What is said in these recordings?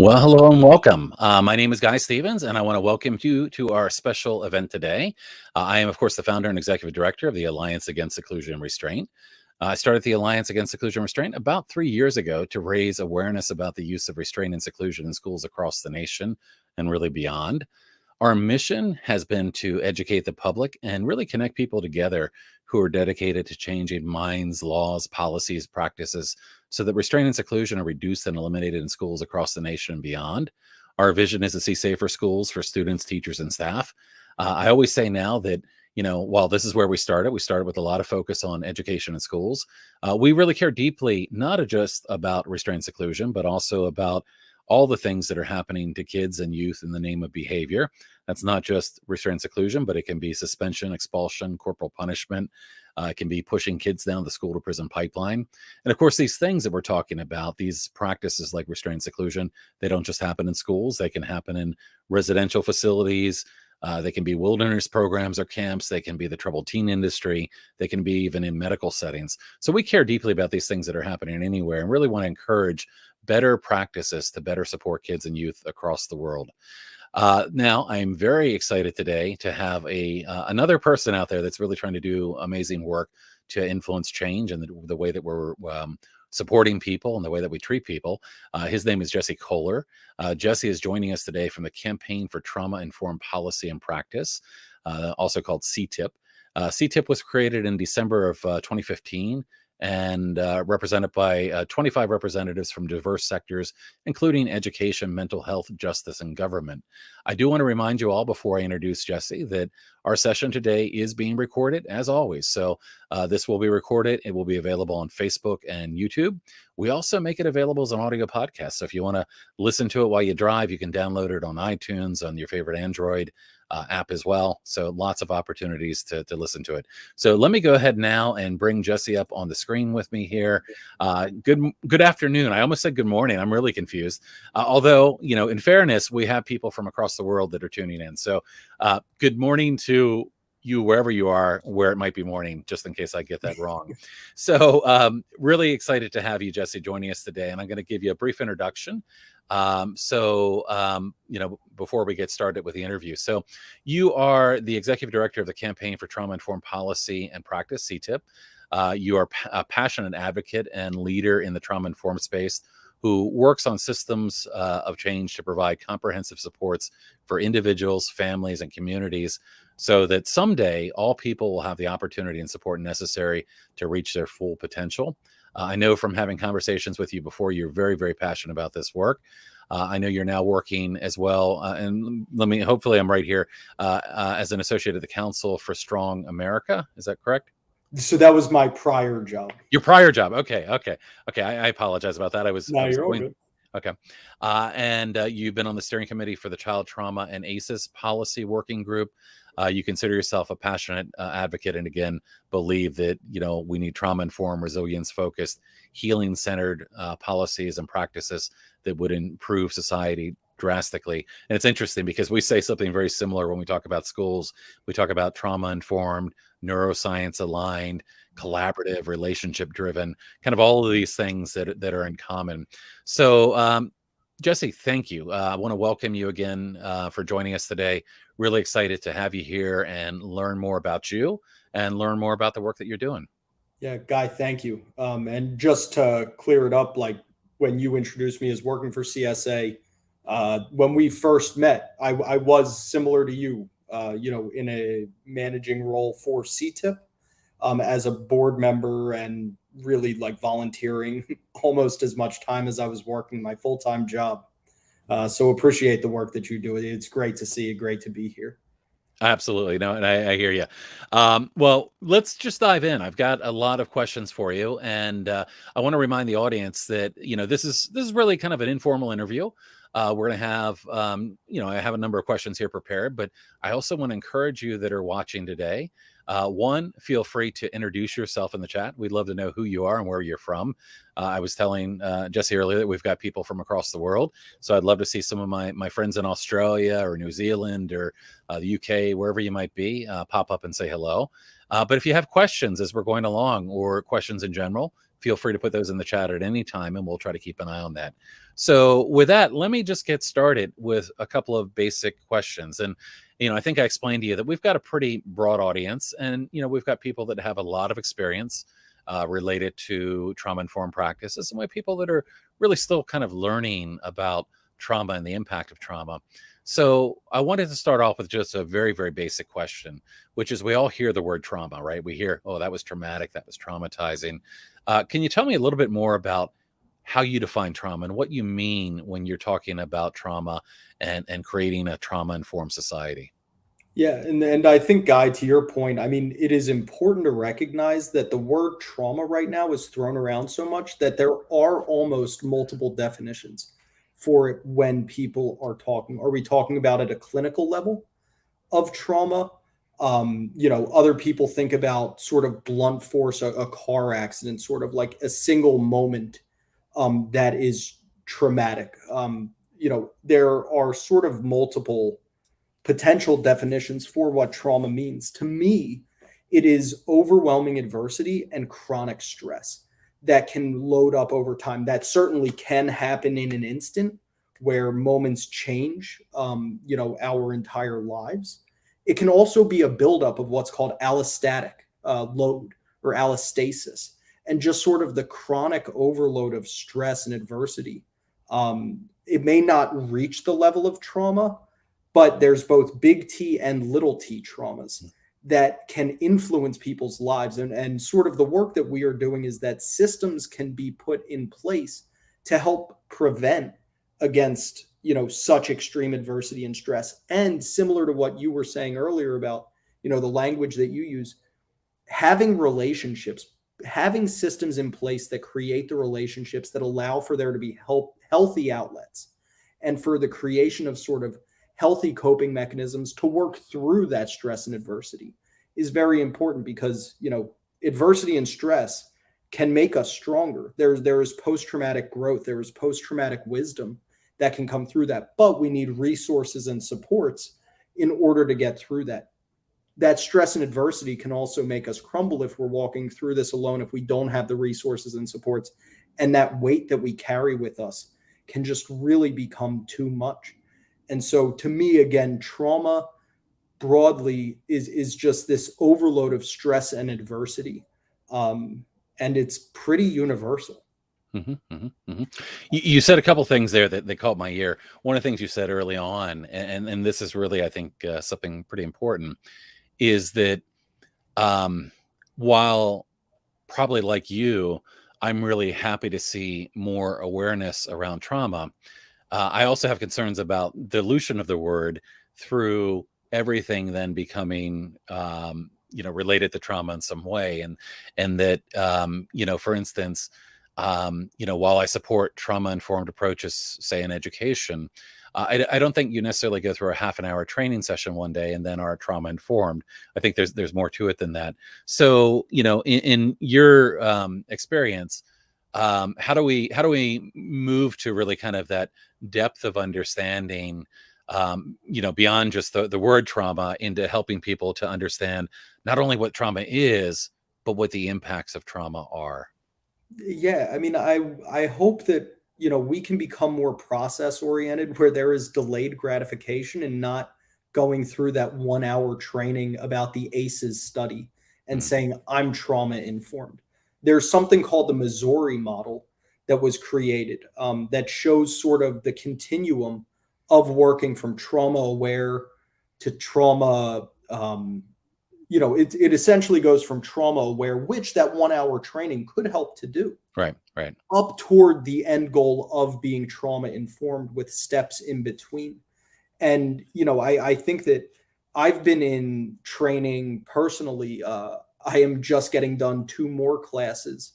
Well, hello and welcome. My name is Guy Stevens, and I want to welcome you to our special event today. I am, of course, the founder and executive director of the Alliance Against Seclusion and Restraint. I started the Alliance Against Seclusion and Restraint about 3 years ago to raise awareness about the use of restraint and seclusion in schools across the nation and really beyond. Our mission has been to educate the public and really connect people together who are dedicated to changing minds, laws, policies, practices, so that restraint and seclusion are reduced and eliminated in schools across the nation and beyond. Our vision is to see safer schools for students, teachers, and staff. I always say now that, while this is where we started with a lot of focus on education in schools. We really care deeply, not just about restraint and seclusion, but also about all the things that are happening to kids and youth in the name of behavior. That's not just restraint and seclusion, but it can be suspension, expulsion, corporal punishment. It can be pushing kids down the school to prison pipeline. And of course, these things that we're talking about, these practices like restraint and seclusion, they don't just happen in schools. They can happen in residential facilities. They can be wilderness programs or camps. They can be the troubled teen industry. They can be even in medical settings. So we care deeply about these things that are happening anywhere and really want to encourage better practices to better support kids and youth across the world. Now, I'm very excited today to have another person out there that's really trying to do amazing work to influence change and the way that we're supporting people and the way that we treat people. His name is Jesse Kohler. Jesse is joining us today from the Campaign for Trauma-Informed Policy and Practice, also called CTIPP. CTIPP was created in December of 2015 and represented by 25 representatives from diverse sectors, including education, mental health, justice, and government. I do want to remind you all before I introduce Jesse that our session today is being recorded, as always. So this will be recorded. It will be available on Facebook and YouTube. We also make it available as an audio podcast. So if you want to listen to it while you drive, you can download it on iTunes, on your favorite Android app as well. So lots of opportunities to listen to it. So let me go ahead now and bring Jesse up on the screen with me here. Good afternoon. I almost said good morning. I'm really confused. Although, in fairness, we have people from across the world that are tuning in. So good morning to you wherever you are, where it might be morning, just in case I get that wrong. So really excited to have you, Jesse, joining us today. And I'm going to give you a brief introduction. Before we get started with the interview. So you are the executive director of the Campaign for Trauma-Informed Policy and Practice, CTIPP. You are a passionate advocate and leader in the trauma-informed space who works on systems of change to provide comprehensive supports for individuals, families, and communities so that someday all people will have the opportunity and support necessary to reach their full potential. I know from having conversations with you before, you're very, very passionate about this work. I know you're now working as well, and hopefully I'm right here, as an associate of the Council for Strong America. Is that correct? So that was my prior job. Your prior job. Okay. I apologize about that. You're all good. Okay. And you've been on the steering committee for the Child Trauma and ACEs Policy Working Group. You consider yourself a passionate advocate and, again, believe that, we need trauma-informed, resilience-focused, healing-centered policies and practices that would improve society drastically. And it's interesting because we say something very similar when we talk about schools. We talk about trauma-informed, neuroscience-aligned, collaborative, relationship-driven, kind of all of these things that are in common. So, Jesse, thank you. I want to welcome you again for joining us today. Really excited to have you here and learn more about you and learn more about the work that you're doing. Yeah, Guy, thank you. And just to clear it up, like when you introduced me as working for CSA, when we first met, I was similar to you, in a managing role for CTIPP as a board member and really like volunteering almost as much time as I was working my full-time job. So appreciate the work that you do. It's great to see you. Great to be here. Absolutely. No, and I hear you. Well, let's just dive in. I've got a lot of questions for you. And I want to remind the audience that, this is really kind of an informal interview. We're going to have, I have a number of questions here prepared, but I also want to encourage you that are watching today. One, feel free to introduce yourself in the chat. We'd love to know who you are and where you're from. I was telling Jesse earlier that we've got people from across the world. So I'd love to see some of my friends in Australia or New Zealand or the UK, wherever you might be, pop up and say hello. But if you have questions as we're going along or questions in general, feel free to put those in the chat at any time, and we'll try to keep an eye on that. So with that, let me just get started with a couple of basic questions. And, I think I explained to you that we've got a pretty broad audience, and, we've got people that have a lot of experience related to trauma-informed practices, and we have people that are really still kind of learning about trauma and the impact of trauma. So I wanted to start off with just a very, very basic question, which is we all hear the word trauma, right? We hear, oh, that was traumatic, that was traumatizing. Can you tell me a little bit more about how you define trauma and what you mean when you're talking about trauma and creating a trauma-informed society? Yeah, and I think, Guy, to your point, I mean, it is important to recognize that the word trauma right now is thrown around so much that there are almost multiple definitions for it when people are talking. Are we talking about at a clinical level of trauma? Other people think about sort of blunt force, a car accident, sort of like a single moment that is traumatic. There are sort of multiple potential definitions for what trauma means. To me, it is overwhelming adversity and chronic stress that can load up over time. That certainly can happen in an instant where moments change, our entire lives. It can also be a buildup of what's called allostatic load or allostasis, and just sort of the chronic overload of stress and adversity. It may not reach the level of trauma, but there's both big T and little t traumas that can influence people's lives. And sort of the work that we are doing is that systems can be put in place to help prevent against, such extreme adversity and stress. And similar to what you were saying earlier about, the language that you use, having relationships, having systems in place that create the relationships that allow for there to be healthy outlets and for the creation of sort of healthy coping mechanisms to work through that stress and adversity is very important, because adversity and stress can make us stronger. There is post-traumatic growth, there is post-traumatic wisdom that can come through that, but we need resources and supports in order to get through that. That stress and adversity can also make us crumble if we're walking through this alone, if we don't have the resources and supports, and that weight that we carry with us can just really become too much. And so to me, again, trauma broadly is just this overload of stress and adversity. And it's pretty universal. You said a couple things there that caught my ear. One of the things you said early on, and this is really, I think, something pretty important, is that while probably like you, I'm really happy to see more awareness around trauma. I also have concerns about dilution of the word through everything then becoming, related to trauma in some way. And that, for instance, while I support trauma-informed approaches, say in education, I don't think you necessarily go through a half an hour training session one day and then are trauma-informed. I think there's more to it than that. So, in your experience, how do we move to really kind of that depth of understanding, beyond just the word trauma, into helping people to understand not only what trauma is, but what the impacts of trauma are? Yeah, I mean, I hope that, we can become more process oriented, where there is delayed gratification and not going through that 1 hour training about the ACEs study and Mm. saying I'm trauma informed. There's something called the Missouri model that was created, that shows sort of the continuum of working from trauma aware to trauma. It essentially goes from trauma aware, which that 1 hour training could help to do, Right. up toward the end goal of being trauma informed with steps in between. And, I think that I've been in training personally. I am just getting done 2 more classes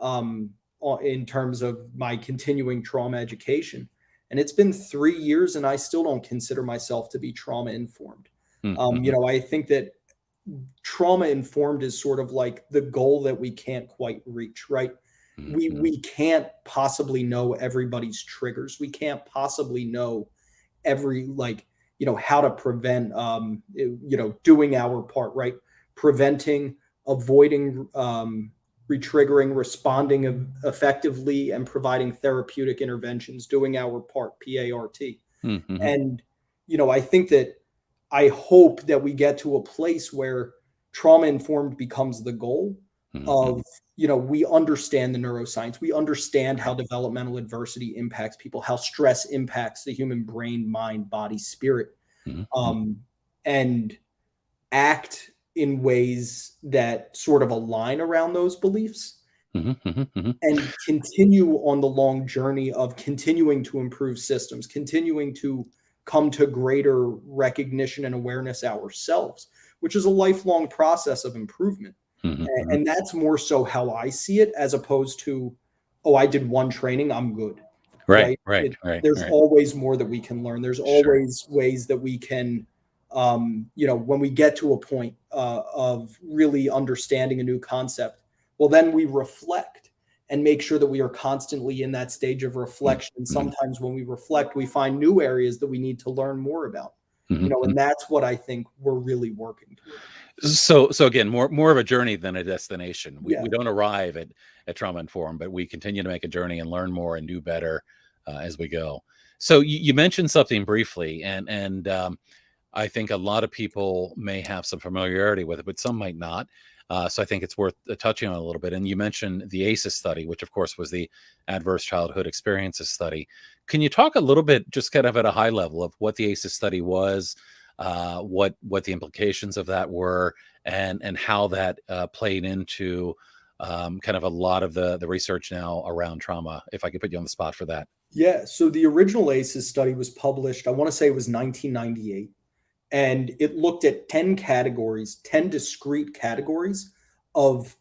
in terms of my continuing trauma education. And it's been 3 years and I still don't consider myself to be trauma informed. Mm-hmm. I think that trauma informed is sort of like the goal that we can't quite reach, right? Mm-hmm. We can't possibly know everybody's triggers. We can't possibly know every, how to prevent, doing our part, right? Preventing, avoiding, retriggering, responding effectively, and providing therapeutic interventions, doing our part, PART. Mm-hmm. And, I think that I hope that we get to a place where trauma informed becomes the goal of, we understand the neuroscience. We understand how developmental adversity impacts people, how stress impacts the human brain, mind, body, spirit, and act in ways that sort of align around those beliefs and continue on the long journey of continuing to improve systems, continuing to come to greater recognition and awareness ourselves, which is a lifelong process of improvement. And that's more so how I see it, as opposed to, oh, I did one training, I'm good. Right. There's always more that we can learn. There's Sure. always ways that we can, when we get to a point of really understanding a new concept, well, then we reflect and make sure that we are constantly in that stage of reflection. And sometimes when we reflect, we find new areas that we need to learn more about, and that's what I think we're really working towards. So again, more of a journey than a destination. We don't arrive at trauma informed, but we continue to make a journey and learn more and do better as we go. So you mentioned something briefly, and I think a lot of people may have some familiarity with it, but some might not. So I think it's worth touching on a little bit. And you mentioned the ACEs study, which of course was the Adverse Childhood Experiences study. Can you talk a little bit, just kind of at a high level, of what the ACEs study was, what the implications of that were, and how that played into kind of a lot of the research now around trauma, if I could put you on the spot for that? Yeah. So the original ACEs study was published, I want to say it was 1998. And it looked at 10 categories, 10 discrete categories of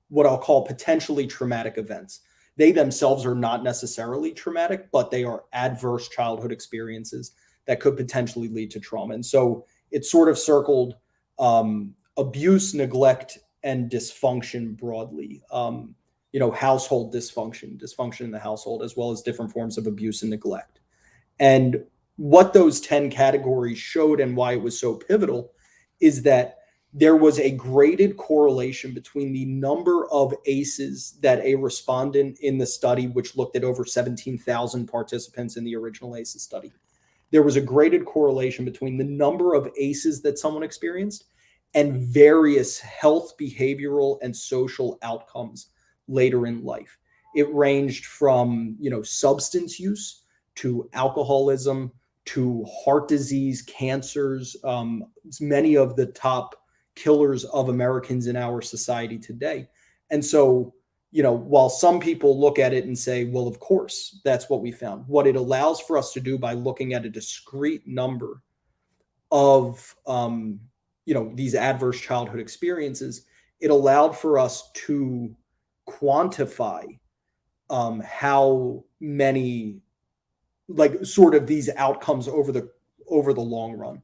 what I'll call potentially traumatic events. They themselves are not necessarily traumatic, but they are adverse childhood experiences that could potentially lead to trauma. And so it sort of circled abuse, neglect, and dysfunction broadly. Household dysfunction in the household, as well as different forms of abuse and neglect. And what those 10 categories showed, and why it was so pivotal, is that there was a graded correlation between the number of ACEs that a respondent in the study, which looked at over 17,000 participants in the original ACEs study, there was a graded correlation between the number of ACEs that someone experienced and various health, behavioral, and social outcomes later in life. It ranged from, substance use to alcoholism to heart disease, cancers, many of the top killers of Americans in our society today. And so, while some people look at it and say, well, of course, that's what we found. What it allows for us to do by looking at a discrete number of, these adverse childhood experiences, it allowed for us to quantify how many, sort of these outcomes over the long run.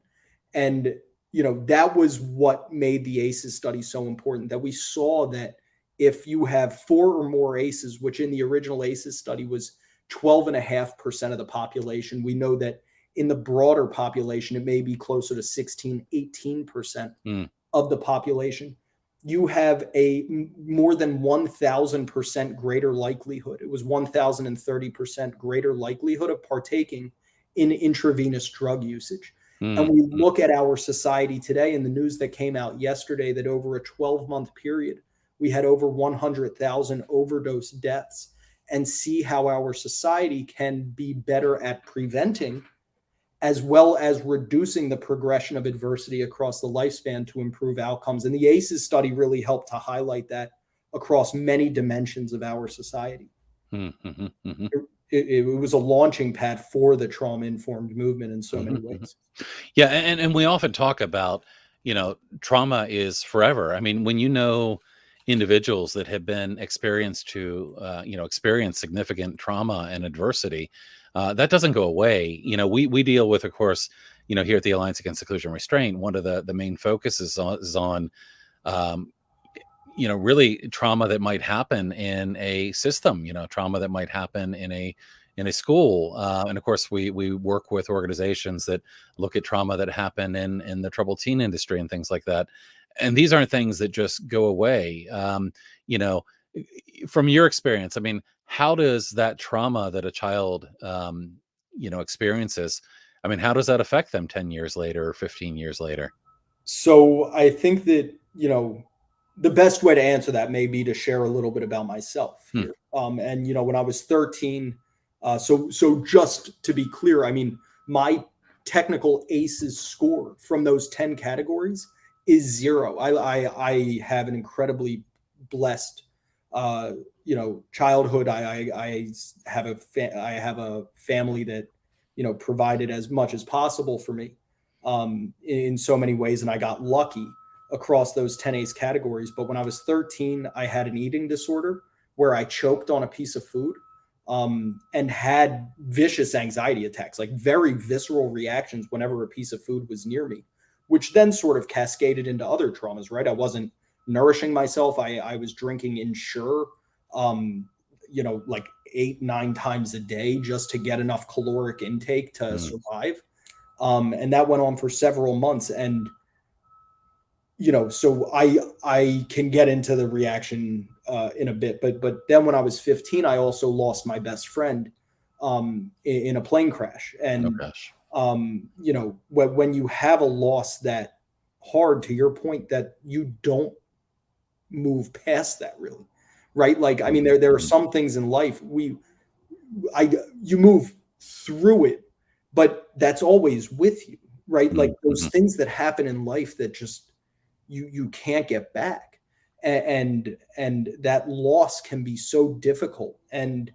And, that was what made the ACEs study so important, that we saw that if you have 4 or more ACEs, which in the original ACEs study was 12.5% of the population, we know that in the broader population, it may be closer to 16, 18% of the population. You have a more than 1,000% greater likelihood. It was 1,030% greater likelihood of partaking in intravenous drug usage. And we look at our society today, in the news that came out yesterday, that over a 12-month period, we had over 100,000 overdose deaths, and see how our society can be better at preventing as well as reducing the progression of adversity across the lifespan to improve outcomes. And the ACEs study really helped to highlight that across many dimensions of our society. It was a launching pad for the trauma-informed movement in so many ways. Yeah, and we often talk about, trauma is forever. I mean, when individuals that have been experienced experience significant trauma and adversity, that doesn't go away. We deal with, of course, here at the Alliance Against Seclusion and Restraint, one of the main focuses is on really trauma that might happen in a system, trauma that might happen in a school. And of course, we work with organizations that look at trauma that happen in the troubled teen industry and things like that. And these aren't things that just go away. from your experience, I mean, how does that trauma that a child, experiences, I mean, how does that affect them 10 years later or 15 years later? So I think that, the best way to answer that may be to share a little bit about myself Hmm. here. And when I was 13, so just to be clear, I mean, my technical ACEs score from those 10 categories is 0. I have an incredibly blessed, childhood. I have I have a family that, provided as much as possible for me, in so many ways, and I got lucky across those 10 ACE categories. But when I was 13, I had an eating disorder where I choked on a piece of food, and had vicious anxiety attacks, like very visceral reactions whenever a piece of food was near me, which then sort of cascaded into other traumas, right? I wasn't nourishing myself. I was drinking Ensure, like 8, 9 times a day just to get enough caloric intake to Hmm. survive. And that went on for several months. And so I can get into the reaction in a bit, but then when I was 15, I also lost my best friend, in a plane crash. Oh And gosh. when you have a loss that hard, to your point, that you don't move past that, really, right? Like, I mean, there are Mhm. some things in life I you move through it, but that's always with you, right? Like those Mhm. things that happen in life that just you can't get back. And that loss can be so difficult. And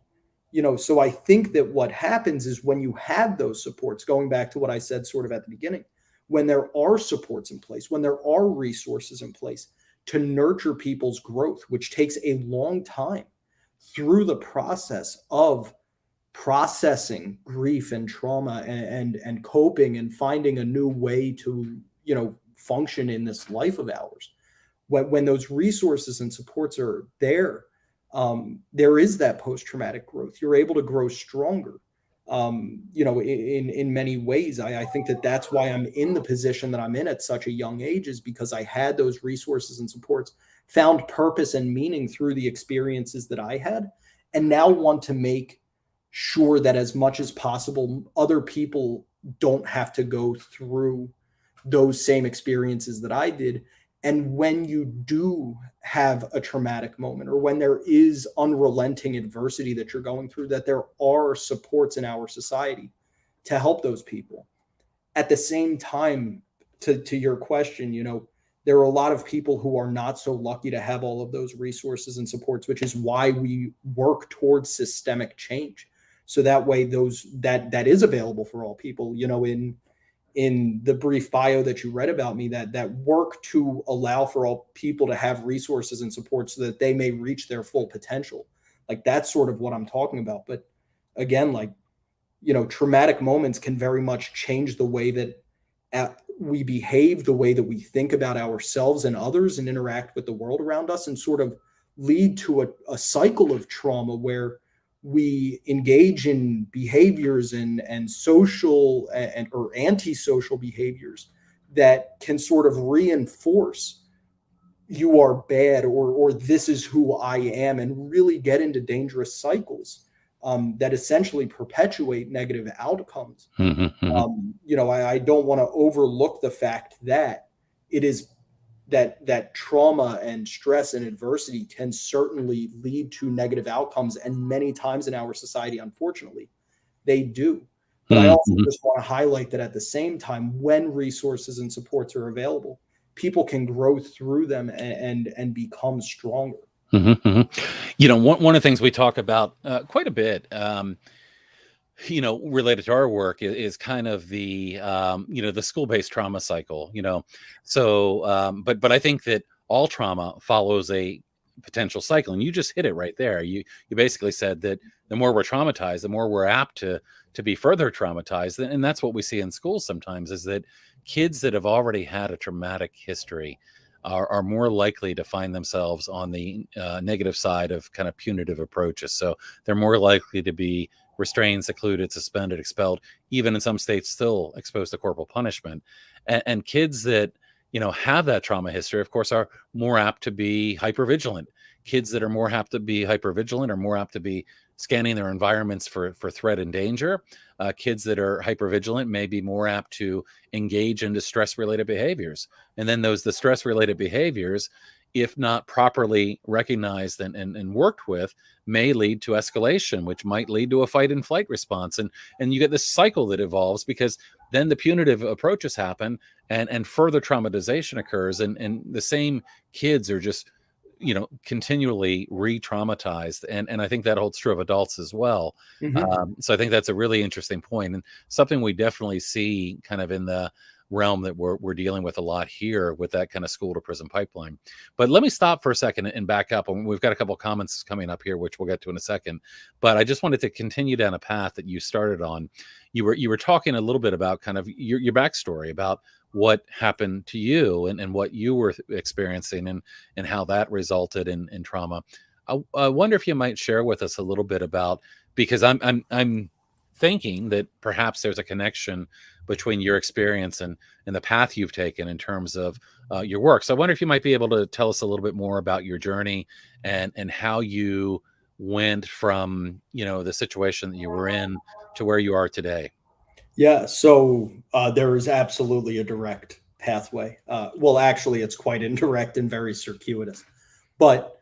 so I think that what happens is when you have those supports, going back to what I said sort of at the beginning, when there are supports in place, when there are resources in place to nurture people's growth, which takes a long time through the process of processing grief and trauma, and coping and finding a new way to function in this life of ours, when those resources and supports are there, there is that post-traumatic growth. You're able to grow stronger, in many ways. I think that that's why I'm in the position that I'm in at such a young age, is because I had those resources and supports, found purpose and meaning through the experiences that I had, and now want to make sure that as much as possible, other people don't have to go through those same experiences that I did. And when you do have a traumatic moment, or when there is unrelenting adversity that you're going through, that there are supports in our society to help those people. At the same time, to your question, there are a lot of people who are not so lucky to have all of those resources and supports, which is why we work towards systemic change. So that way, that is available for all people, in the brief bio that you read about me, that work to allow for all people to have resources and support so that they may reach their full potential. Like, that's sort of what I'm talking about. But again, like, traumatic moments can very much change the way that we behave, the way that we think about ourselves and others and interact with the world around us, and sort of lead to a cycle of trauma where we engage in behaviors and social and or antisocial behaviors that can sort of reinforce you are bad, or this is who I am, and really get into dangerous cycles, that essentially perpetuate negative outcomes. Mhm. Mhm. I don't want to overlook the fact that it is that trauma and stress and adversity can certainly lead to negative outcomes, and many times in our society, unfortunately, they do. But I also Mhm. just want to highlight that at the same time, when resources and supports are available, people can grow through them and become stronger. Mhm. Mhm. One of the things we talk about quite a bit, related to our work is kind of the school-based trauma cycle. But I think that all trauma follows a potential cycle, and you just hit it right there. You basically said that the more we're traumatized, the more we're apt to be further traumatized, and that's what we see in schools sometimes, is that kids that have already had a traumatic history are more likely to find themselves on the negative side of kind of punitive approaches. So they're more likely to be restrained, secluded, suspended, expelled, even in some states still exposed to corporal punishment. And kids that have that trauma history, of course, are more apt to be hypervigilant. Kids that are more apt to be hypervigilant are more apt to be scanning their environments for threat and danger. Kids that are hypervigilant may be more apt to engage in stress-related behaviors. And then the stress-related behaviors, if not properly recognized and worked with, may lead to escalation, which might lead to a fight and flight response. And you get this cycle that evolves, because then the punitive approaches happen, and further traumatization occurs, and the same kids are just continually re-traumatized, and I think that holds true of adults as well. Mhm. So I think that's a really interesting point, and something we definitely see kind of in the realm that we're dealing with a lot here, with that kind of school to prison pipeline. But let me stop for a second and back up, and we've got a couple of comments coming up here, which we'll get to in a second. But I just wanted to continue down a path that you started on. You were talking a little bit about kind of your backstory, about what happened to you, and what you were experiencing, and how that resulted in trauma. I wonder if you might share with us a little bit about, because I'm thinking that perhaps there's a connection between your experience and the path you've taken in terms of your work. So I wonder if you might be able to tell us a little bit more about your journey, and how you went from the situation that you were in to where you are today. Yeah, so there is absolutely a direct pathway. Well, actually, it's quite indirect and very circuitous. But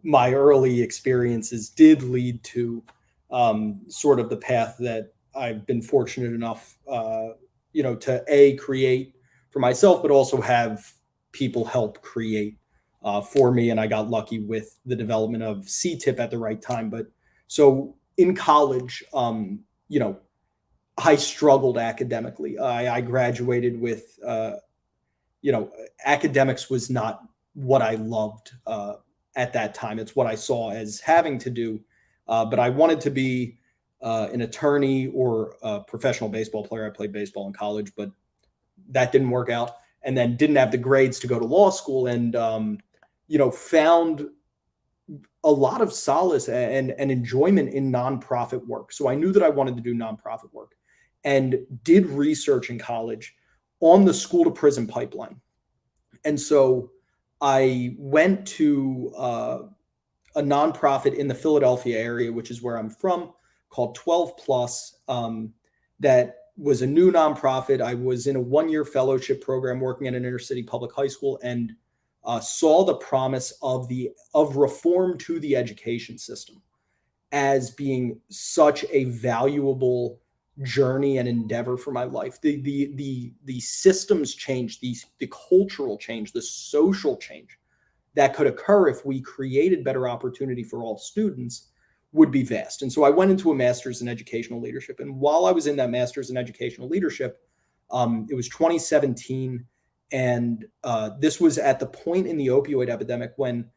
my early experiences did lead to sort of the path that I've been fortunate enough, to create for myself, but also have people help create for me. And I got lucky with the development of CTIPP at the right time. But so in college, I struggled academically. I graduated with, academics was not what I loved at that time. It's what I saw as having to do. But I wanted to be an attorney or a professional baseball player. I played baseball in college, but that didn't work out. And then didn't have the grades to go to law school, and, found a lot of solace and enjoyment in nonprofit work. So I knew that I wanted to do nonprofit work, and did research in college on the school to prison pipeline. And so I went to a nonprofit in the Philadelphia area, which is where I'm from, called 12 Plus. That was a new nonprofit. I was in a 1-year fellowship program working at an inner city public high school, and saw the promise of reform to the education system as being such a valuable journey and endeavor for my life. The systems change, the cultural change, the social change that could occur if we created better opportunity for all students would be vast. And so I went into a master's in educational leadership. And while I was in that master's in educational leadership, it was 2017. And this was at the point in the opioid epidemic when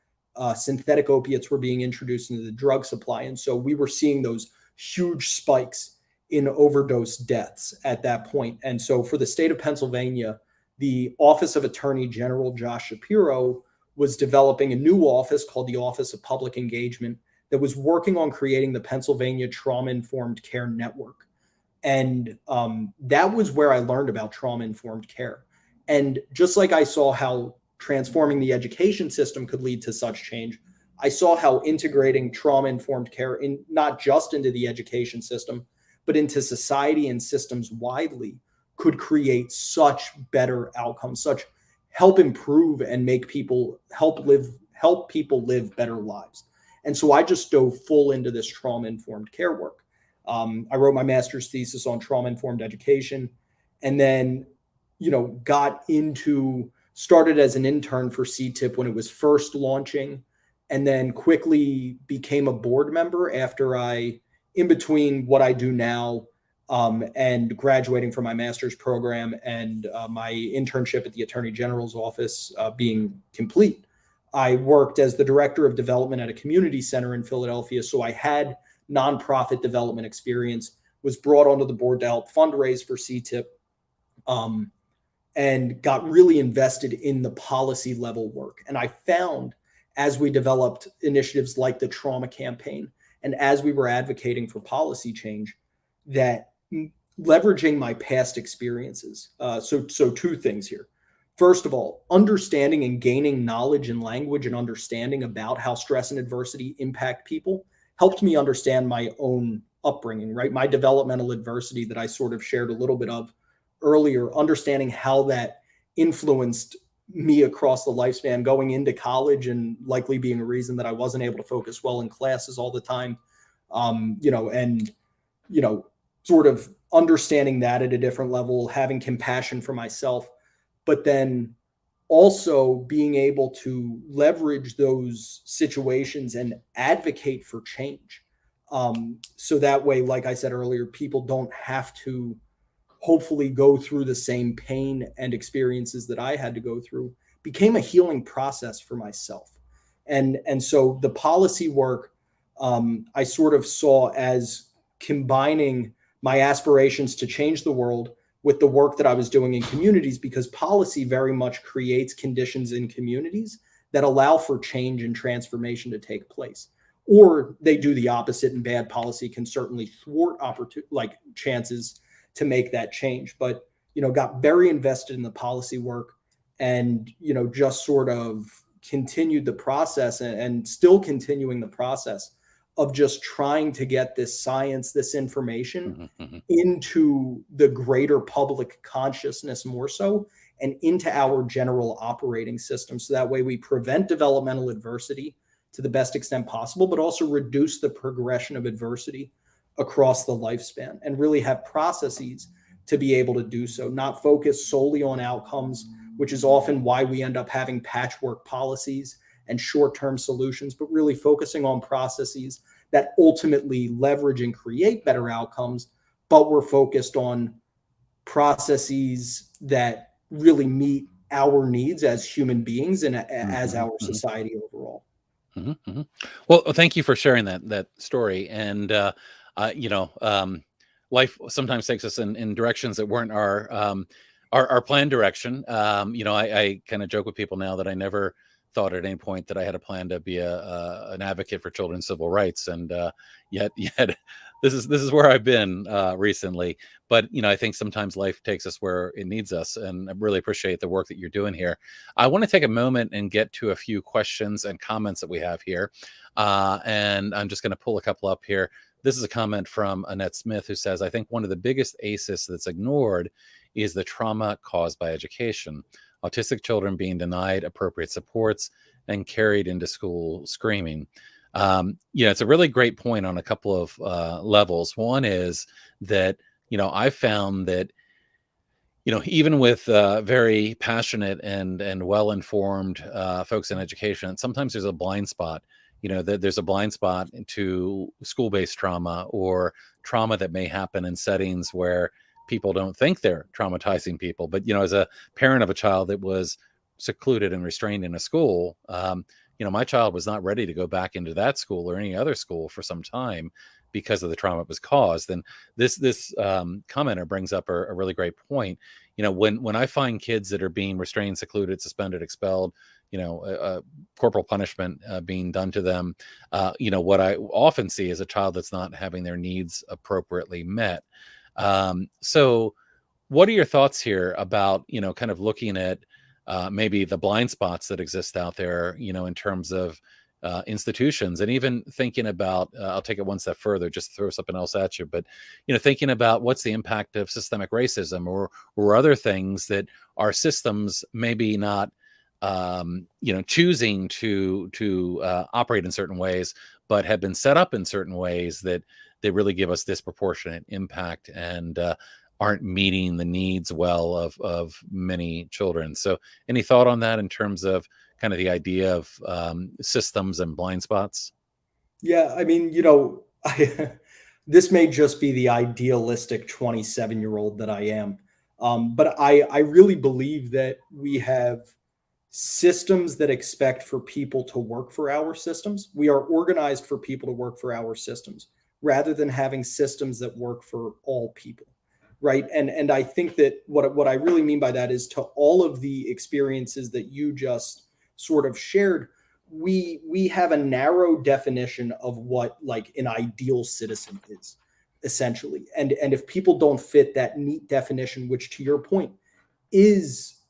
synthetic opiates were being introduced into the drug supply. And so we were seeing those huge spikes in overdose deaths at that point. And so for the state of Pennsylvania, the Office of Attorney General Josh Shapiro was developing a new office called the Office of Public Engagement that was working on creating the Pennsylvania Trauma-Informed Care Network. And that was where I learned about trauma-informed care. And just like I saw how transforming the education system could lead to such change, I saw how integrating trauma-informed care not just into the education system, but into society and systems widely could create such better outcomes, such help improve and make people help people live better lives. And so I just dove full into this trauma-informed care work. I wrote my master's thesis on trauma-informed education, and then, started as an intern for CTIPP when it was first launching, and then quickly became a board member after in between what I do now, and graduating from my master's program and my internship at the Attorney General's office being complete. I worked as the director of development at a community center in Philadelphia. So I had nonprofit development experience, was brought onto the board to help fundraise for CTIPP, and got really invested in the policy level work. And I found, as we developed initiatives like the trauma campaign, and as we were advocating for policy change, that leveraging my past experiences. So two things here. First of all, understanding and gaining knowledge and language and understanding about how stress and adversity impact people helped me understand my own upbringing, right? My developmental adversity that I sort of shared a little bit of earlier, understanding how that influenced me across the lifespan, going into college and likely being a reason that I wasn't able to focus well in classes all the time. And sort of understanding that at a different level, having compassion for myself, but then also being able to leverage those situations and advocate for change. So that way, like I said earlier, people don't have to hopefully go through the same pain and experiences that I had to go through, became a healing process for myself. And so the policy work, I sort of saw as combining my aspirations to change the world with the work that I was doing in communities, because policy very much creates conditions in communities that allow for change and transformation to take place. Or they do the opposite, and bad policy can certainly thwart chances to make that change. But got very invested in the policy work, and just sort of continued the process, and still continuing the process of just trying to get this science, this information into the greater public consciousness more so, and into our general operating system. So that way we prevent developmental adversity to the best extent possible, but also reduce the progression of adversity across the lifespan, and really have processes to be able to do so, not focus solely on outcomes, which is often why we end up having patchwork policies and short-term solutions, but really focusing on processes that ultimately leverage and create better outcomes. But we're focused on processes that really meet our needs as human beings and as our society overall. Well, thank you for sharing that story. And life sometimes takes us in directions that weren't our planned direction. I kind of joke with people now that I never thought at any point that I had a plan to be an advocate for children's civil rights, and yet this is where I've been recently. But I think sometimes life takes us where it needs us, and I really appreciate the work that you're doing here. I want to take a moment and get to a few questions and comments that we have here, and I'm just going to pull a couple up here. This is a comment from Annette Smith, who says, "I think one of the biggest ACEs that's ignored is the trauma caused by education. Autistic children being denied appropriate supports and carried into school screaming." It's a really great point on a couple of levels. One is that, I found that, even with very passionate and well-informed folks in education, sometimes there's a blind spot. There's a blind spot into school-based trauma, or trauma that may happen in settings where people don't think they're traumatizing people. But, as a parent of a child that was secluded and restrained in a school, my child was not ready to go back into that school or any other school for some time because of the trauma it was caused. And this commenter brings up a really great point. When I find kids that are being restrained, secluded, suspended, expelled, corporal punishment being done to them, what I often see is a child that's not having their needs appropriately met. So what are your thoughts here about, kind of looking at maybe the blind spots that exist out there, in terms of institutions, and even thinking about, I'll take it one step further, just to throw something else at you, but, thinking about what's the impact of systemic racism or other things that our systems maybe not, choosing to operate in certain ways, but have been set up in certain ways that they really give us disproportionate impact and aren't meeting the needs well of many children. So any thought on that in terms of kind of the idea of systems and blind spots? Yeah, I mean, this may just be the idealistic 27-year-old that I am. But I really believe that we have systems that expect for people to work for our systems. We are organized for people to work for our systems, rather than having systems that work for all people, right? And I think that what I really mean by that is, to all of the experiences that you just sort of shared, we have a narrow definition of what like an ideal citizen is, essentially. And if people don't fit that neat definition, which to your point is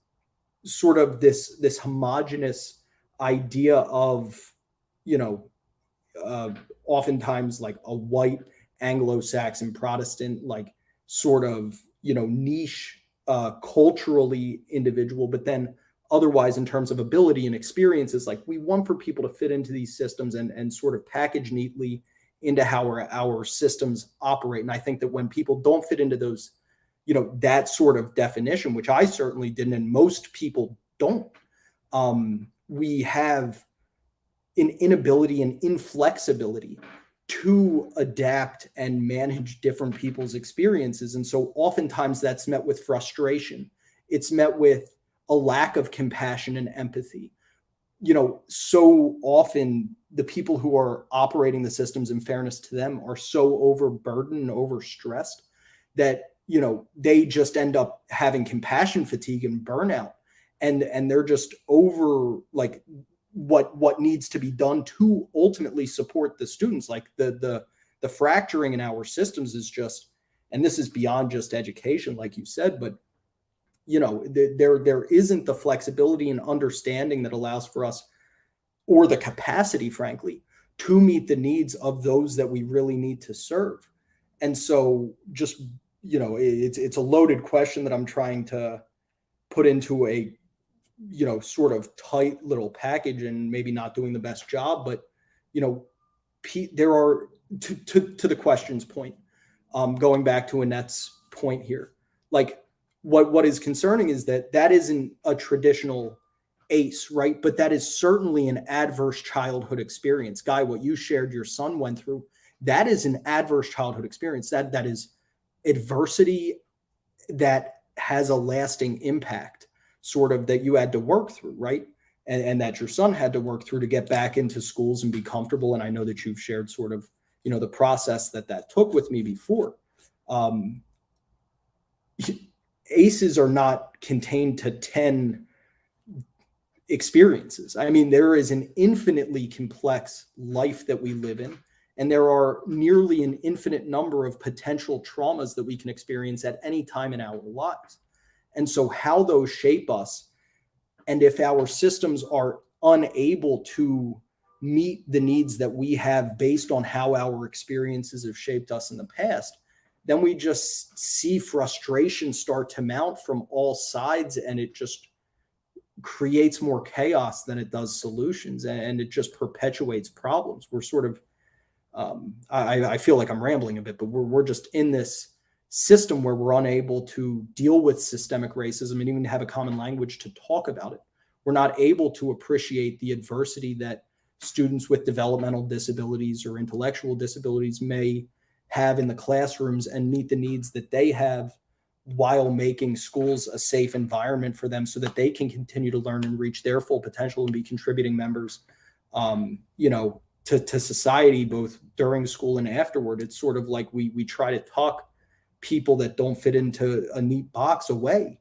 sort of this homogenous idea of, you know, oftentimes like a white Anglo-Saxon Protestant, like sort of, you know, niche, culturally individual, but then otherwise in terms of ability and experiences, like we want for people to fit into these systems and sort of package neatly into how our systems operate. And I think that when people don't fit into those, you know, that sort of definition, which I certainly didn't, and most people don't, we have an inability and inflexibility to adapt and manage different people's experiences. And so oftentimes that's met with frustration. It's met with a lack of compassion and empathy. You know, so often the people who are operating the systems, in fairness to them, are so overburdened and overstressed that, you know, they just end up having compassion fatigue and burnout. And they're just over like what needs to be done to ultimately support the students. Like the fracturing in our systems is just, and this is beyond just education, like you said, but you know, there isn't the flexibility and understanding that allows for us, or the capacity, frankly, to meet the needs of those that we really need to serve. And so just, you know, it's a loaded question that I'm trying to put into a, you know, sort of tight little package, and maybe not doing the best job. But, you know, there are, to the question's point, going back to Annette's point here, like what is concerning is that isn't a traditional ACE, right? But that is certainly an adverse childhood experience. Guy, what you shared your son went through, that is an adverse childhood experience. That is adversity that has a lasting impact, sort of, that you had to work through, right? And that your son had to work through to get back into schools and be comfortable. And I know that you've shared sort of, you know, the process that took with me before. ACEs are not contained to 10 experiences. I mean, there is an infinitely complex life that we live in, and there are nearly an infinite number of potential traumas that we can experience at any time in our lives. And so how those shape us, and if our systems are unable to meet the needs that we have based on how our experiences have shaped us in the past, then we just see frustration start to mount from all sides, and it just creates more chaos than it does solutions, and it just perpetuates problems. We're sort of, I feel like I'm rambling a bit, but we're just in this system where we're unable to deal with systemic racism and even have a common language to talk about it. We're not able to appreciate the adversity that students with developmental disabilities or intellectual disabilities may have in the classrooms, and meet the needs that they have, while making schools a safe environment for them so that they can continue to learn and reach their full potential and be contributing members, you know, to society, both during school and afterward. It's sort of like we try to tuck people that don't fit into a neat box away,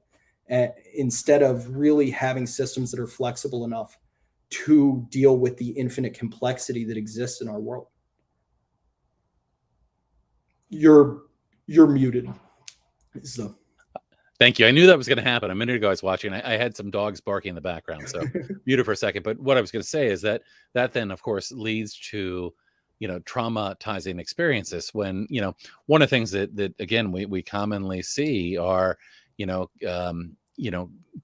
instead of really having systems that are flexible enough to deal with the infinite complexity that exists in our world. You're muted. So. Thank you. I knew that was going to happen. A minute ago, I was watching. I had some dogs barking in the background, so muted for a second. But what I was going to say is that then, of course, leads to, you know, traumatizing experiences. When, you know, one of the things that again we commonly see are, you know,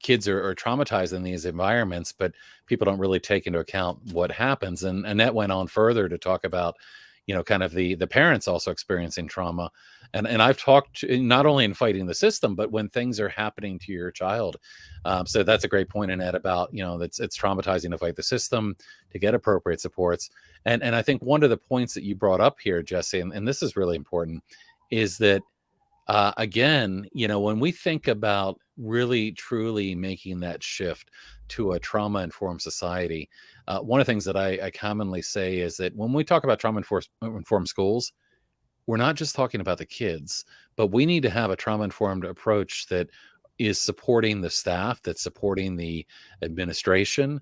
kids are traumatized in these environments, but people don't really take into account what happens. And that went on further to talk about, you know, kind of the parents also experiencing trauma. And I've talked to, not only in fighting the system, but when things are happening to your child. So that's a great point, Annette, about, you know, it's traumatizing to fight the system, to get appropriate supports. And I think one of the points that you brought up here, Jesse, and this is really important, is that, again, you know, when we think about really truly making that shift to a trauma-informed society, one of the things that I commonly say is that when we talk about trauma-informed schools, we're not just talking about the kids, but we need to have a trauma-informed approach that is supporting the staff, that's supporting the administration,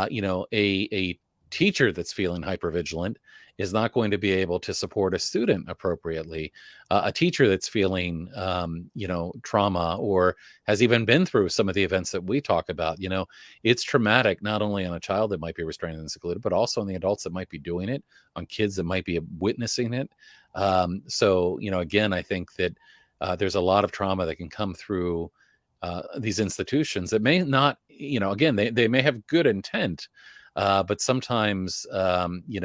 you know, a teacher that's feeling hypervigilant is not going to be able to support a student appropriately. A teacher that's feeling, trauma, or has even been through some of the events that we talk about, it's traumatic, not only on a child that might be restrained and secluded, but also on the adults that might be doing it, on kids that might be witnessing it. Again, I think that there's a lot of trauma that can come through these institutions that may not, again, they may have good intent, but sometimes,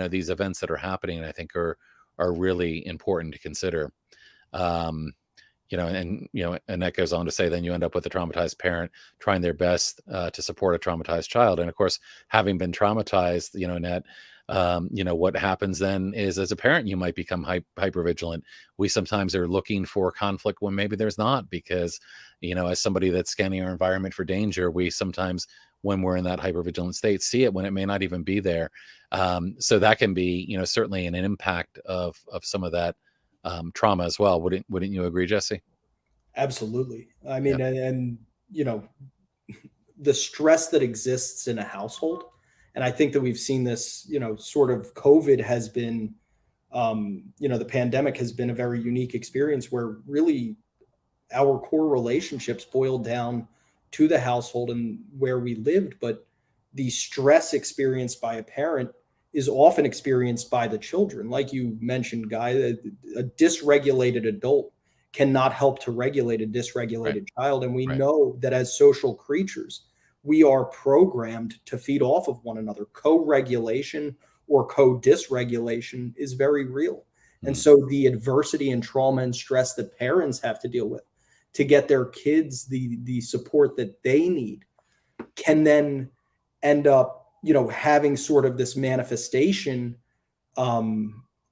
these events that are happening, I think are really important to consider. Um, and that goes on to say, then you end up with a traumatized parent trying their best to support a traumatized child. And of course, having been traumatized, Annette, what happens then is, as a parent, you might become hypervigilant. We sometimes are looking for conflict when maybe there's not, because, as somebody that's scanning our environment for danger, we sometimes, when we're in that hypervigilant state, see it when it may not even be there. So that can be, certainly an impact of some of that trauma as well. Wouldn't you agree, Jesse? Absolutely. I Yeah. mean, and the stress that exists in a household, and I think that we've seen this, sort of COVID has been, the pandemic has been a very unique experience where really our core relationships boiled down to the household and where we lived. But the stress experienced by a parent is often experienced by the children. Like you mentioned, Guy, a dysregulated adult cannot help to regulate a Right. dysregulated child. And we Right. know that as social creatures, we are programmed to feed off of one another. Co-regulation or co-dysregulation is very real. And Mm. so the adversity and trauma and stress that parents have to deal with to get their kids the support that they need can then end up, having sort of this manifestation,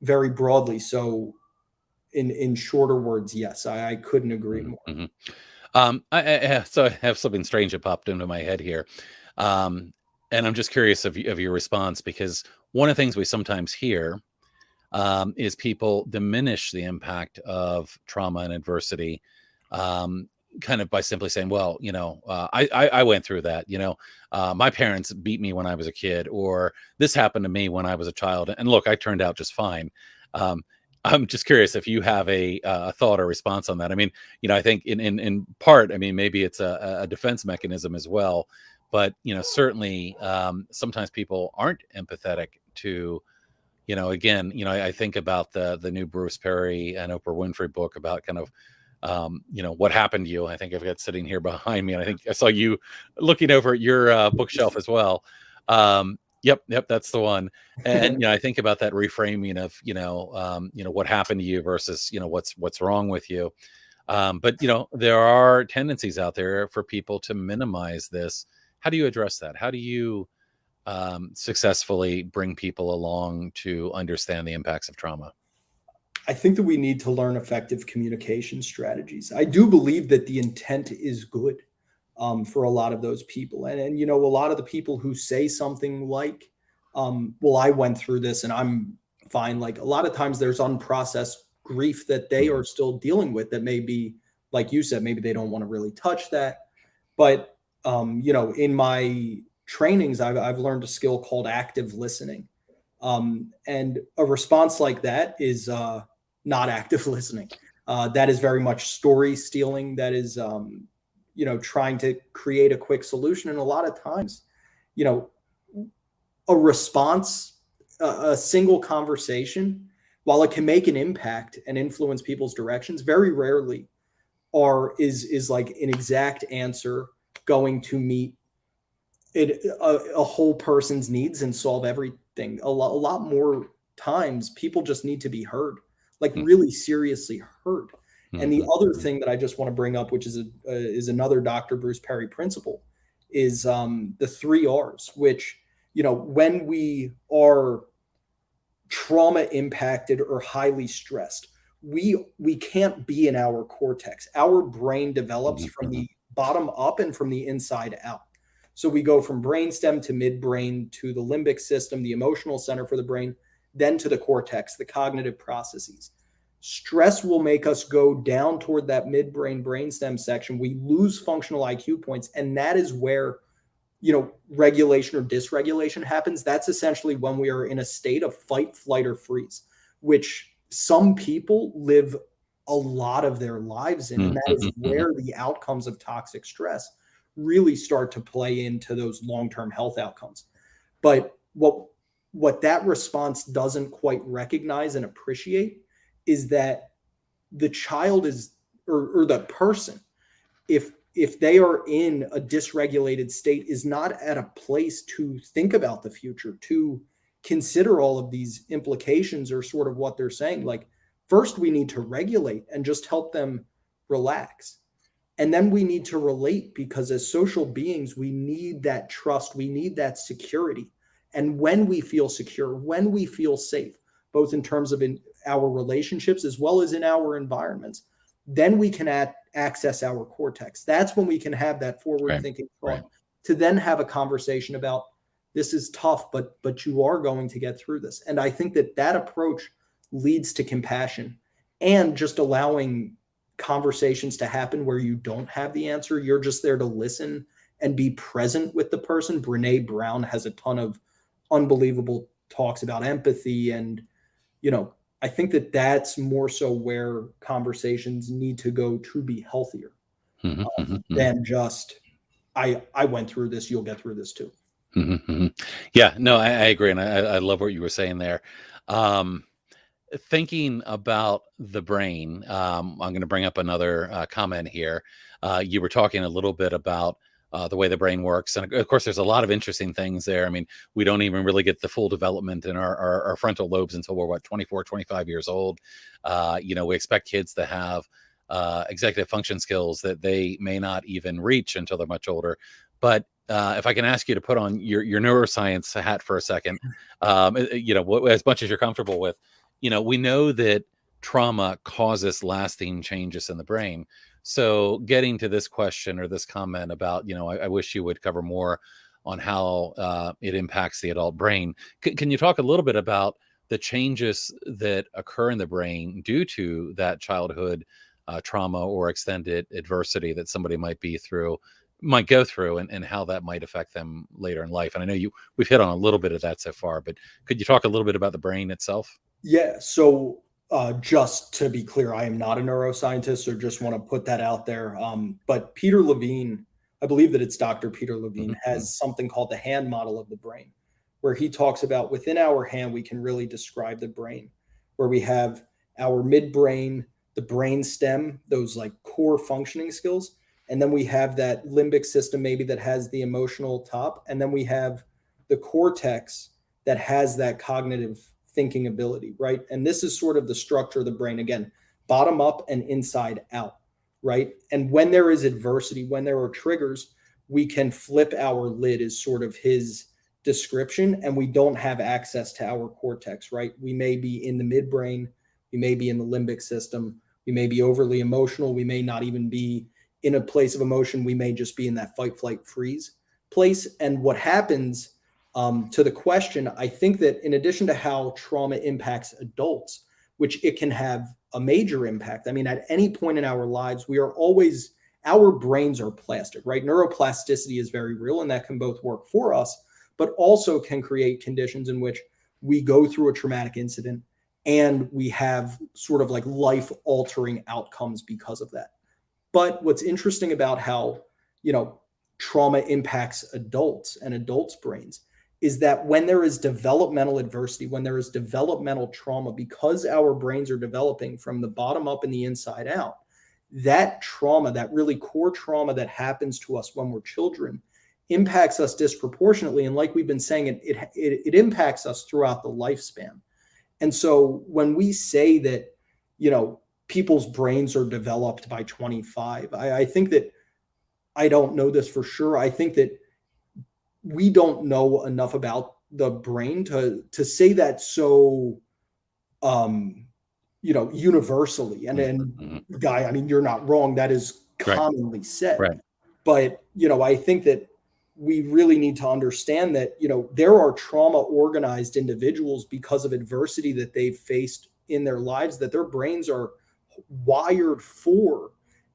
very broadly. So in shorter words, yes, I couldn't agree more. Mm-hmm. So I have something strange that popped into my head here. Um, and I'm just curious of your response, because one of the things we sometimes hear is people diminish the impact of trauma and adversity, um, kind of by simply saying, well, I went through that, my parents beat me when I was a kid, or this happened to me when I was a child. And look, I turned out just fine. Um, I'm just curious if you have a thought or response on that. I mean, I think in part, I mean, maybe it's a defense mechanism as well, but certainly sometimes people aren't empathetic to, again, I think about the new Bruce Perry and Oprah Winfrey book about kind of, what happened to you. I think I've got sitting here behind me, and I think I saw you looking over at your bookshelf as well. Yep, that's the one. And I think about that reframing of, what happened to you versus, what's wrong with you. But there are tendencies out there for people to minimize this. How do you address that? How do you successfully bring people along to understand the impacts of trauma? I think that we need to learn effective communication strategies. I do believe that the intent is good, for a lot of those people. And a lot of the people who say something like, well, I went through this and I'm fine. Like a lot of times there's unprocessed grief that they Mhm. are still dealing with that may be, like you said, maybe they don't want to really touch that. But, in my trainings, I've learned a skill called active listening. And a response like that is, not active listening. That is very much story stealing. That is, trying to create a quick solution. And a lot of times, you know, a response, a single conversation, while it can make an impact and influence people's directions, very rarely is like an exact answer going to meet a whole person's needs and solve everything. A lot more times people just need to be heard, like Mhm. really seriously heard. And the Mhm. other Mhm. thing that I just want to bring up, which is another Dr. Bruce Perry principle, is, the three R's. Which, when we are trauma impacted or highly stressed, we can't be in our cortex. Our brain develops Mhm. from Mhm. the bottom up and from the inside out. So we go from brainstem to midbrain to the limbic system, the emotional center for the brain, then to the cortex, the cognitive processes. Stress will make us go down toward that midbrain brainstem section. We lose functional IQ points, and that is where regulation or dysregulation happens, that's essentially when we are in a state of fight, flight, or freeze, which some people live a lot of their lives in. And that is where the outcomes of toxic stress really start to play into those long-term health outcomes. But what that response doesn't quite recognize and appreciate is that the child is, or the person, if they are in a dysregulated state, is not at a place to think about the future, to consider all of these implications, or sort of what they're saying. Like, first we need to regulate and just help them relax. And then we need to relate, because as social beings, we need that trust, we need that security. And when we feel secure, when we feel safe, both in terms of in our relationships as well as in our environments, then we can access our cortex. That's when we can have that forward thinking thought, to then have a conversation about, this is tough, but you are going to get through this. And I think that approach leads to compassion, and just allowing conversations to happen where you don't have the answer. You're just there to listen and be present with the person. Brene Brown has a ton of unbelievable talks about empathy. And, I think that's more so where conversations need to go to be healthier, than just, I went through this, you'll get through this too. Yeah, no, I agree. And I love what you were saying there. Thinking about the brain, I'm going to bring up another comment here. You were talking a little bit about the way the brain works. And of course, there's a lot of interesting things there. I mean, we don't even really get the full development in our frontal lobes until we're 24, 25 years old. We expect kids to have executive function skills that they may not even reach until they're much older. But if I can ask you to put on your neuroscience hat for a second, as much as you're comfortable with, we know that trauma causes lasting changes in the brain. So getting to this question or this comment about, I wish you would cover more on how it impacts the adult brain. Can you talk a little bit about the changes that occur in the brain due to that childhood trauma or extended adversity that somebody might go through, and how that might affect them later in life? And I know we've hit on a little bit of that so far, but could you talk a little bit about the brain itself? Yeah. So just to be clear, I am not a neuroscientist, or just want to put that out there. But Peter Levine, I believe that it's Dr. Peter Levine, has something called the hand model of the brain, where he talks about, within our hand, we can really describe the brain, where we have our midbrain, the brain stem, those like core functioning skills. And then we have that limbic system, maybe, that has the emotional top. And then we have the cortex that has that cognitive thinking ability, right? And this is sort of the structure of the brain, again, bottom up and inside out, right? And when there is adversity, when there are triggers, we can flip our lid, is sort of his description, and we don't have access to our cortex, right? We may be in the midbrain, we may be in the limbic system, we may be overly emotional, we may not even be in a place of emotion, we may just be in that fight, flight, freeze place. And what happens, to the question, I think that in addition to how trauma impacts adults, which it can have a major impact. I mean, at any point in our lives, our brains are plastic, right? Neuroplasticity is very real, and that can both work for us, but also can create conditions in which we go through a traumatic incident and we have sort of like life-altering outcomes because of that. But what's interesting about how, trauma impacts adults and adults' brains is that when there is developmental adversity, when there is developmental trauma, because our brains are developing from the bottom up and the inside out, that trauma, that really core trauma that happens to us when we're children, impacts us disproportionately. And like we've been saying, it impacts us throughout the lifespan. And so when we say that, people's brains are developed by 25, I think that, I don't know this for sure, I think that we don't know enough about the brain to say that so, universally. And Guy, I mean, you're not wrong. That is commonly said. Right. But, I think that we really need to understand that, there are trauma organized individuals because of adversity that they've faced in their lives, that their brains are wired for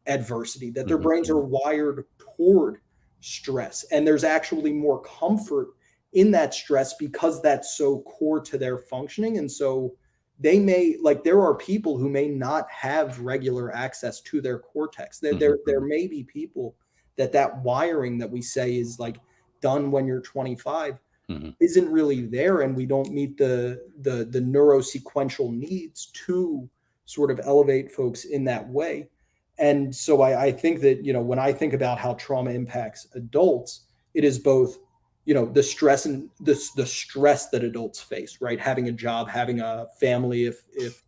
adversity, that their brains are wired toward stress. And there's actually more comfort in that stress because that's so core to their functioning. And so they may, like, there are people who may not have regular access to their cortex. There may be people that wiring that we say is like done when you're 25 isn't really there, and we don't meet the neurosequential needs to sort of elevate folks in that way. And so I think that, when I think about how trauma impacts adults, it is both, the stress and the stress that adults face, right? Having a job, having a family, if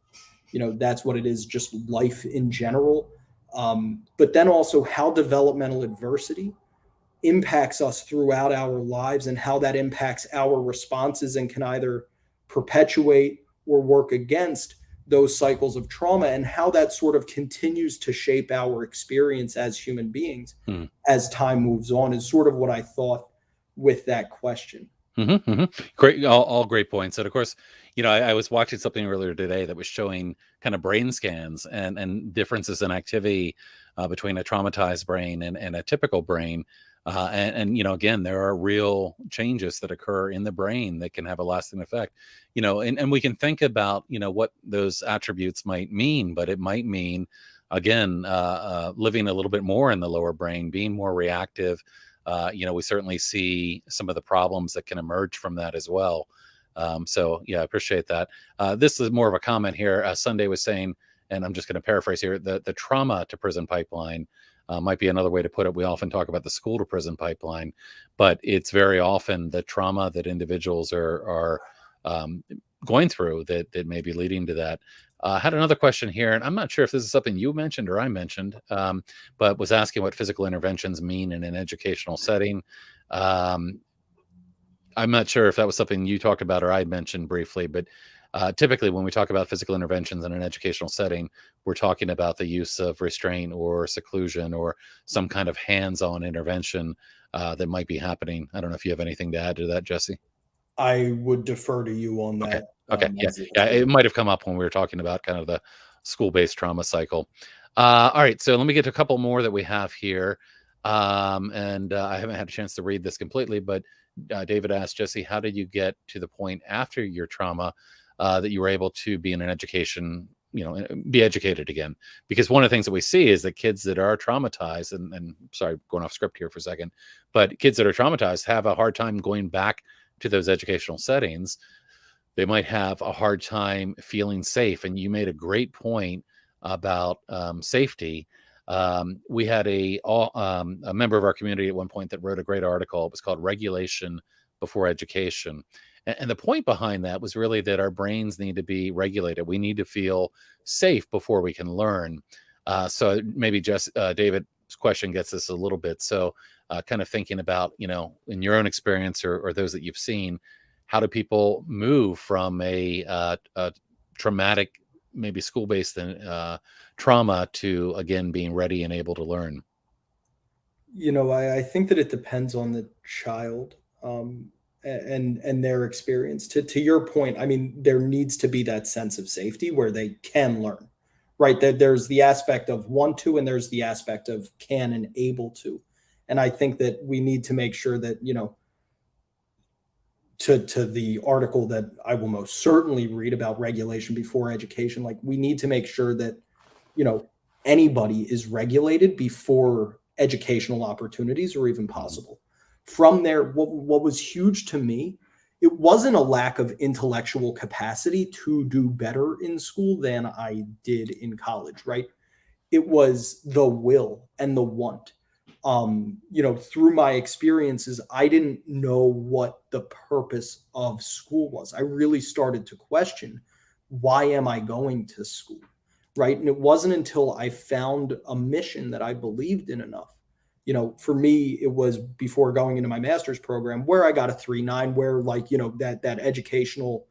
that's what it is, just life in general. But then also how developmental adversity impacts us throughout our lives, and how that impacts our responses and can either perpetuate or work against those cycles of trauma, and how that sort of continues to shape our experience as human beings as time moves on, is sort of what I thought with that question. Great, all great points. And of course, I was watching something earlier today that was showing kind of brain scans and differences in activity between a traumatized brain and a typical brain. Again, there are real changes that occur in the brain that can have a lasting effect. And we can think about what those attributes might mean, but it might mean, again, living a little bit more in the lower brain, being more reactive. We certainly see some of the problems that can emerge from that as well. So yeah, I appreciate that. This is more of a comment here. Sunday was saying, and I'm just going to paraphrase here, the trauma to prison pipeline might be another way to put it. We often talk about the school to prison pipeline, but it's very often the trauma that individuals are going through that may be leading to that. I had another question here, and I'm not sure if this is something you mentioned or I mentioned, but was asking what physical interventions mean in an educational setting. I'm not sure if that was something you talked about or I mentioned briefly, but typically when we talk about physical interventions in an educational setting, we're talking about the use of restraint or seclusion or some kind of hands-on intervention that might be happening. I don't know if you have anything to add to that, Jesse. I would defer to you on Okay. that. Okay. Yeah. It might have come up when we were talking about kind of the school-based trauma cycle. All right. So let me get to a couple more that we have here. I haven't had a chance to read this completely, but David asked, Jesse, how did you get to the point after your trauma that you were able to be in an education, be educated again? Because one of the things that we see is that kids that are traumatized, and sorry, going off script here for a second, but kids that are traumatized have a hard time going back to those educational settings. They might have a hard time feeling safe. And you made a great point about safety. We had a member of our community at one point that wrote a great article. It was called Regulation Before Education. And the point behind that was really that our brains need to be regulated. We need to feel safe before we can learn. So maybe just David's question gets us a little bit. So kind of thinking about, in your own experience or those that you've seen, how do people move from a traumatic, maybe school-based trauma to, again, being ready and able to learn? I think that it depends on the child and their experience. To your point, I mean, there needs to be that sense of safety where they can learn, right? That there's the aspect of want to, and there's the aspect of can and able to. And I think that we need to make sure that, to the article that I will most certainly read about regulation before education, like, we need to make sure that, anybody is regulated before educational opportunities are even possible. From there, what was huge to me, it wasn't a lack of intellectual capacity to do better in school than I did in college, right? It was the will and the want. Through my experiences, I didn't know what the purpose of school was. I really started to question, why am I going to school? Right. And it wasn't until I found a mission that I believed in enough. For me, it was before going into my master's program where I got a 3.9, where, like, that educational,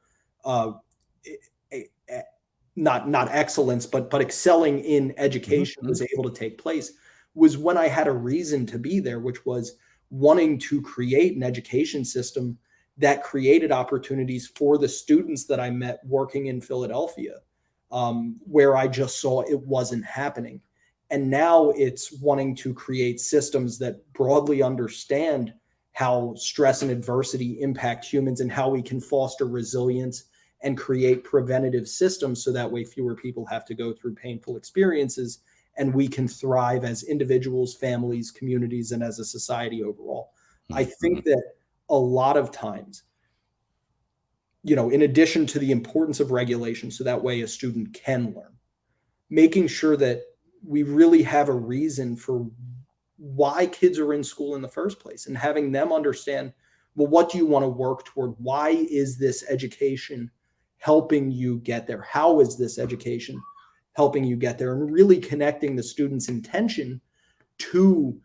not excellence, but excelling in education was able to take place, was when I had a reason to be there, which was wanting to create an education system that created opportunities for the students that I met working in Philadelphia, where I just saw it wasn't happening. And now it's wanting to create systems that broadly understand how stress and adversity impact humans and how we can foster resilience and create preventative systems so that way fewer people have to go through painful experiences and we can thrive as individuals, families, communities, and as a society overall. I think that a lot of times, in addition to the importance of regulation, so that way a student can learn, making sure that we really have a reason for why kids are in school in the first place and having them understand, well, what do you want to work toward? Why is this education helping you get there? How is this education helping you get there? And really connecting the student's intention to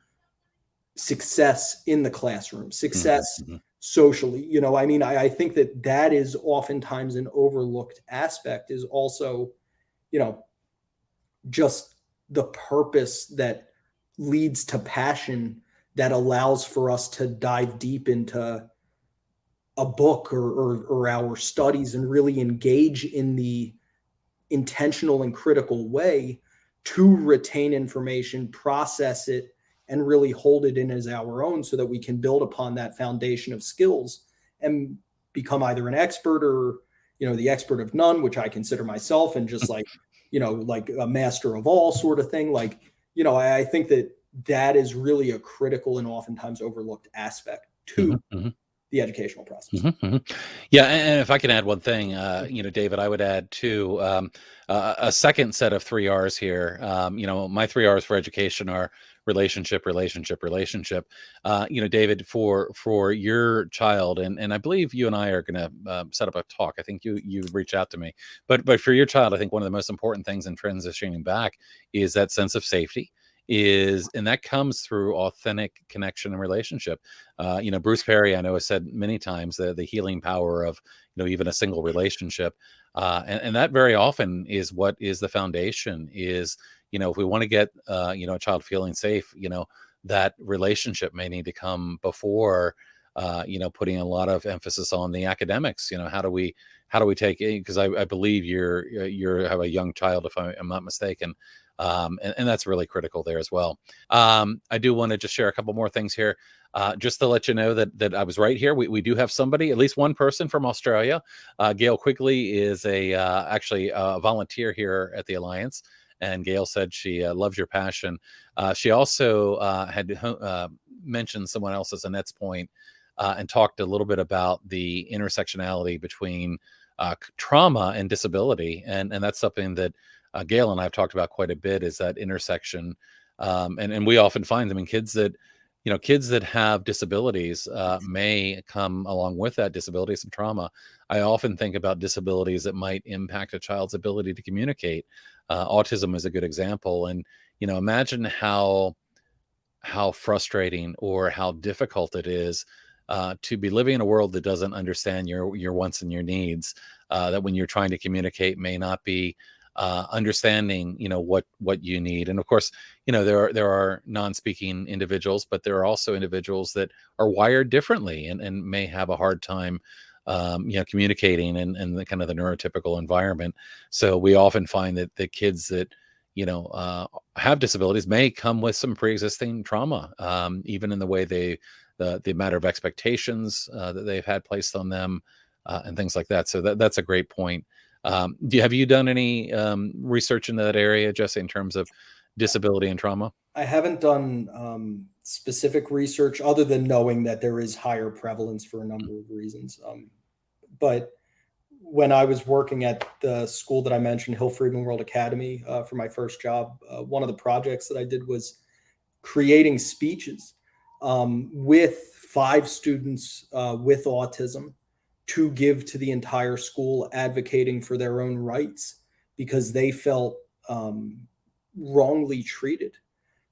success in the classroom, success socially. I think that is oftentimes an overlooked aspect, is also, just the purpose that leads to passion that allows for us to dive deep into a book or our studies and really engage in the intentional and critical way to retain information, process it, and really hold it in as our own so that we can build upon that foundation of skills and become either an expert or, the expert of none, which I consider myself, and just like, like a master of all sort of thing. Like, I think that is really a critical and oftentimes overlooked aspect to the educational process. Yeah, and if I can add one thing, David, I would add too a second set of 3 R's here. My 3 R's for education are relationship, relationship, relationship. David, for your child, and I believe you and I are going to set up a talk. I think you reached out to me, but for your child, I think one of the most important things in transitioning back is that sense of safety. And that comes through authentic connection and relationship. Bruce Perry, I know, has said many times the healing power of, even a single relationship. And that very often is what is the foundation is, if we want to get, a child feeling safe, that relationship may need to come before, putting a lot of emphasis on the academics. How do we take it? Because I believe you have a young child, if I'm not mistaken. And that's really critical there as well. I do want to just share a couple more things here, just to let you know that I was right here. We do have somebody, at least one person from Australia. Gail Quigley is actually a volunteer here at the Alliance. And Gail said she loves your passion. She also had mentioned someone else as Annette's point and talked a little bit about the intersectionality between trauma and disability. And that's something that Gail and I have talked about quite a bit, is that intersection. And we often find them in kids that have disabilities may come along with that disability, some trauma. I often think about disabilities that might impact a child's ability to communicate. Autism is a good example. And, imagine how frustrating or how difficult it is to be living in a world that doesn't understand your wants and your needs, that when you're trying to communicate may not be understanding, what you need. And of course, there are non-speaking individuals, but there are also individuals that are wired differently and may have a hard time, communicating in the kind of the neurotypical environment. So we often find that the kids that, have disabilities may come with some pre-existing trauma, even in the way the matter of expectations that they've had placed on them, and things like that. So that's a great point. Have you done any research into that area, Jesse, in terms of disability and trauma? I haven't done specific research other than knowing that there is higher prevalence for a number of reasons. But when I was working at the school that I mentioned, Hill Friedman World Academy, for my first job, one of the projects that I did was creating speeches with 5 students with autism to give to the entire school, advocating for their own rights because they felt wrongly treated.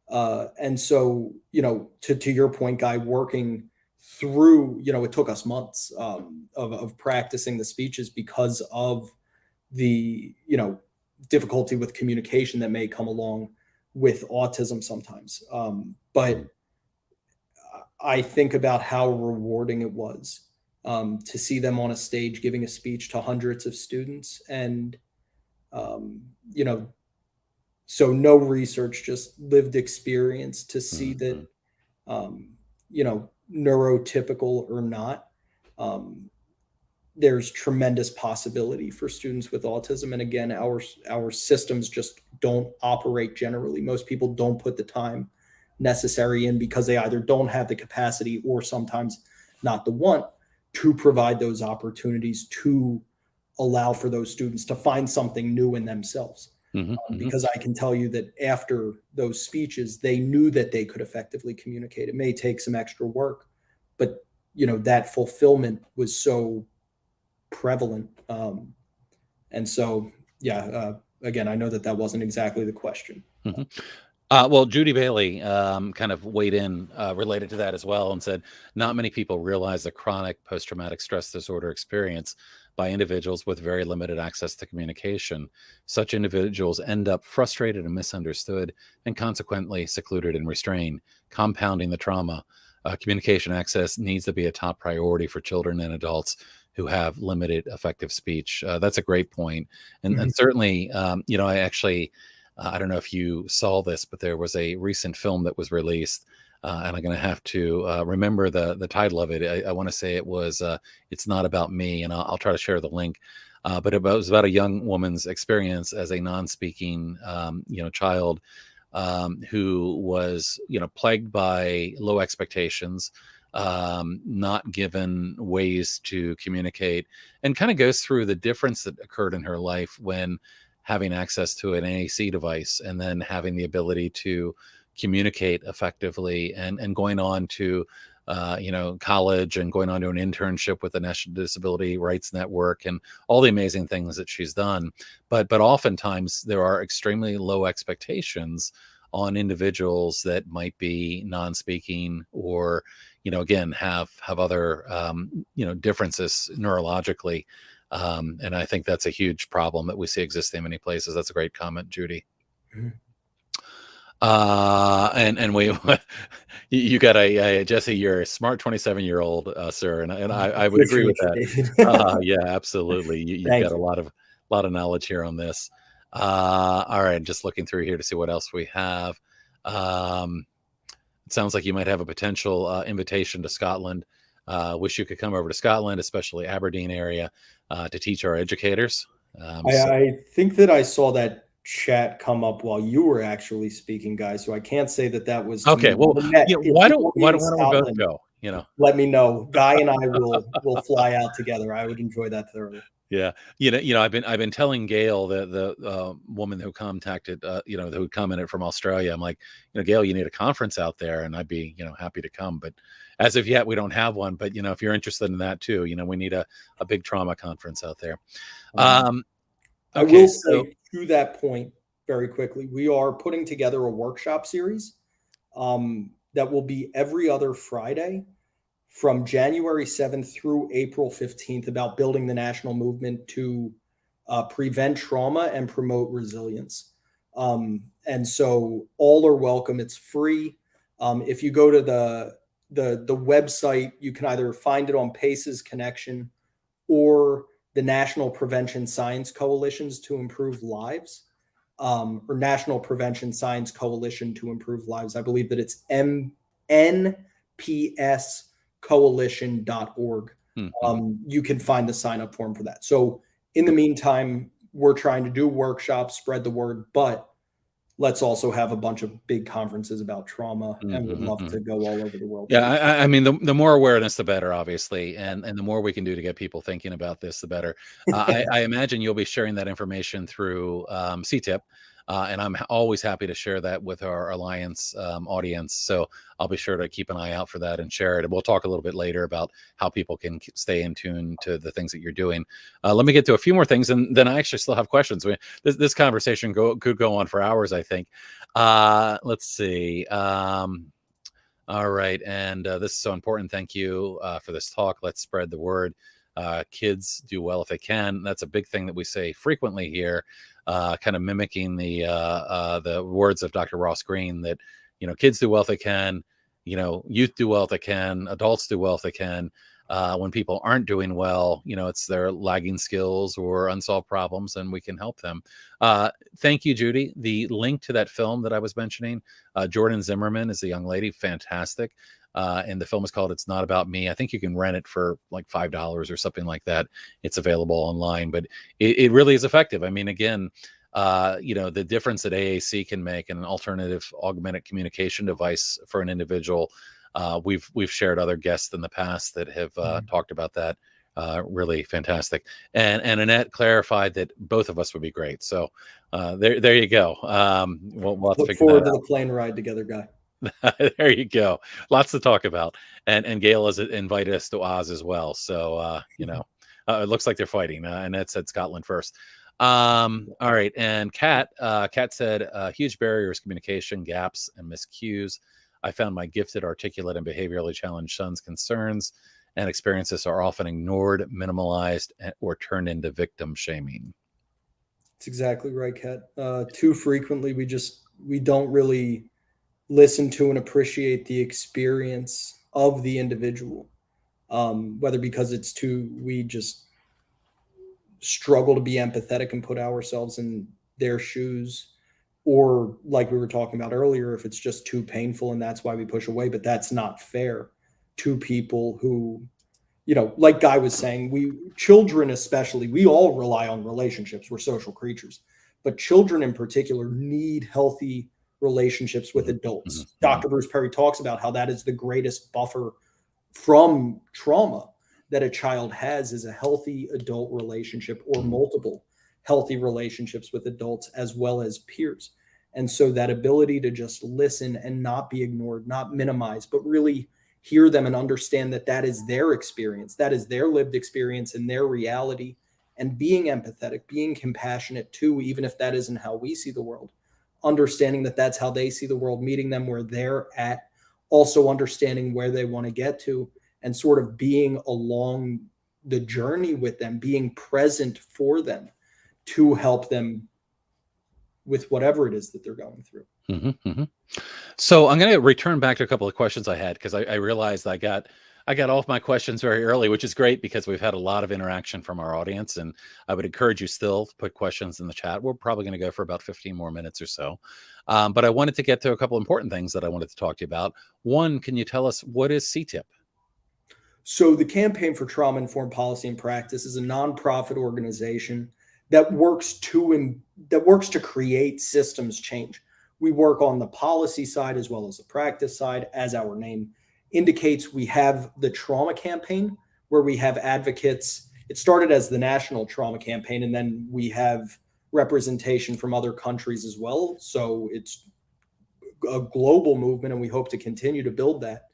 And so, to your point, Guy, working through, it took us months of practicing the speeches because of the, difficulty with communication that may come along with autism sometimes. But I think about how rewarding it was to see them on a stage giving a speech to hundreds of students and, So no research, just lived experience to see Mm-hmm. that, neurotypical or not, um, there's tremendous possibility for students with autism. And again, our systems just don't operate generally. Most people don't put the time necessary in because they either don't have the capacity or sometimes not the want to provide those opportunities to allow for those students to find something new in themselves. Mm-hmm. Mm-hmm. Because I can tell you that after those speeches, they knew that they could effectively communicate. It may take some extra work, but that fulfillment was so prevalent. And so, yeah, again, I know that wasn't exactly the question. Mm-hmm. Well, Judy Bailey kind of weighed in related to that as well and said, not many people realize the chronic post-traumatic stress disorder experience by individuals with very limited access to communication. Such individuals end up frustrated and misunderstood, and consequently secluded and restrained, compounding the trauma. Communication access needs to be a top priority for children and adults who have limited effective speech. That's a great point. And certainly, I actually... I don't know if you saw this, but there was a recent film that was released, and I'm going to have to remember the title of it. I want to say it was "It's Not About Me," and I'll try to share the link. But it was about a young woman's experience as a non-speaking, child who was, plagued by low expectations, not given ways to communicate, and kind of goes through the difference that occurred in her life when having access to an AAC device and then having the ability to communicate effectively, and going on to college, and going on to an internship with the National Disability Rights Network, and all the amazing things that she's done. But oftentimes there are extremely low expectations on individuals that might be non-speaking, or again have other differences neurologically. And I think that's a huge problem that we see exist in many places. That's a great comment, Judy. Mhm. And we, you got a Jesse, you're a smart 27-year-old, sir. And I would agree with Appreciate you, that. David. Yeah, absolutely. You've Thank got a you. lot of knowledge here on this. All right. Just looking through here to see what else we have. It sounds like you might have a potential invitation to Scotland. Wish you could come over to Scotland, especially Aberdeen area, to teach our educators. I think that I saw that chat come up while you were actually speaking, guys. So I can't say that was to Okay, me. well, Lynette, if why you don't will be in we both Scotland, go? let me know. Guy and I will fly out together. I would enjoy that thoroughly. Yeah, I've been telling Gail, the woman who contacted, who commented from Australia. I'm like, Gail, you need a conference out there, and I'd be, happy to come. But as of yet, we don't have one. But if you're interested in that too, we need a big trauma conference out there. I Okay, will so say to that point very quickly, we are putting together a workshop series that will be every other Friday from January 7th through April 15th about building the national movement to prevent trauma and promote resilience. And so all are welcome. It's free. If you go to the website, you can either find it on PACE's Connection or the National Prevention Science Coalitions to Improve Lives, or National Prevention Science Coalition to Improve Lives. I believe that it's npscoalition.org. You can find the sign up form for that. So in the meantime, we're trying to do workshops, spread the word, but let's also have a bunch of big conferences about trauma, and would love to go all over the world. Yeah, I mean, the more awareness, the better, obviously, and the more we can do to get people thinking about this, the better. I imagine you'll be sharing that information through CTIPP, and I'm always happy to share that with our Alliance audience. So I'll be sure to keep an eye out for that and share it. And we'll talk a little bit later about how people can stay in tune to the things that you're doing. Let me get to a few more things, and then I actually still have questions. This conversation could go on for hours, I think. Let's see. All right. And this is so important. Thank you for this talk. Let's spread the word. Kids do well if they can. That's a big thing that we say frequently here, kind of mimicking the words of Dr. Ross Greene, that, kids do well if they can, youth do well if they can, adults do well if they can. when people aren't doing well, it's their lagging skills or unsolved problems, and we can help them. Thank you, Judy. The link to that film that I was mentioning, Jordan Zimmerman is the young lady, fantastic. And the film is called It's Not About Me. I think you can rent it for like $5 or something like that. It's available online, but it really is effective. I mean, again, the difference that AAC can make in an alternative augmented communication device for an individual. We've shared other guests in the past that have talked about that. Really fantastic. And Annette clarified that both of us would be great. So there you go. We'll have to Look figure forward that to the plane ride together, Guy. out. There you go. Lots to talk about. And Gail has invited us to Oz as well. So it looks like they're fighting. Annette said Scotland first. All right. And Kat said huge barriers, communication gaps, and miscues. I found my gifted, articulate, and behaviorally challenged son's concerns and experiences are often ignored, minimalized, or turned into victim shaming. That's exactly right, Kat. Too frequently, we don't really listen to and appreciate the experience of the individual, whether because we just struggle to be empathetic and put ourselves in their shoes, or like we were talking about earlier, if it's just too painful and that's why we push away. But that's not fair to people who, like Guy was saying, children especially, we all rely on relationships. We're social creatures, but children in particular need healthy relationships with adults. Mm-hmm. Dr. Bruce Perry talks about how that is the greatest buffer from trauma that a child has, is a healthy adult relationship or multiple healthy relationships with adults as well as peers. And so that ability to just listen and not be ignored, not minimize, but really hear them and understand that that is their experience, that is their lived experience and their reality, and being empathetic, being compassionate too, even if that isn't how we see the world, understanding that that's how they see the world, meeting them where they're at, also understanding where they want to get to, and sort of being along the journey with them, being present for them to help them with whatever it is that they're going through. Mm-hmm, mm-hmm. So I'm going to return back to a couple of questions I had, because I realized I got all of my questions very early, which is great because we've had a lot of interaction from our audience, and I would encourage you still to put questions in the chat. We're probably going to go for about 15 more minutes or so. But I wanted to get to a couple important things that I wanted to talk to you about. One, can you tell us what is CTIPP? So the Campaign for Trauma-Informed Policy and Practice is a nonprofit organization that works to create systems change. We work on the policy side as well as the practice side. As our name indicates, we have the trauma campaign where we have advocates. It started as the national trauma campaign, and then we have representation from other countries as well. So it's a global movement, and we hope to continue to build that.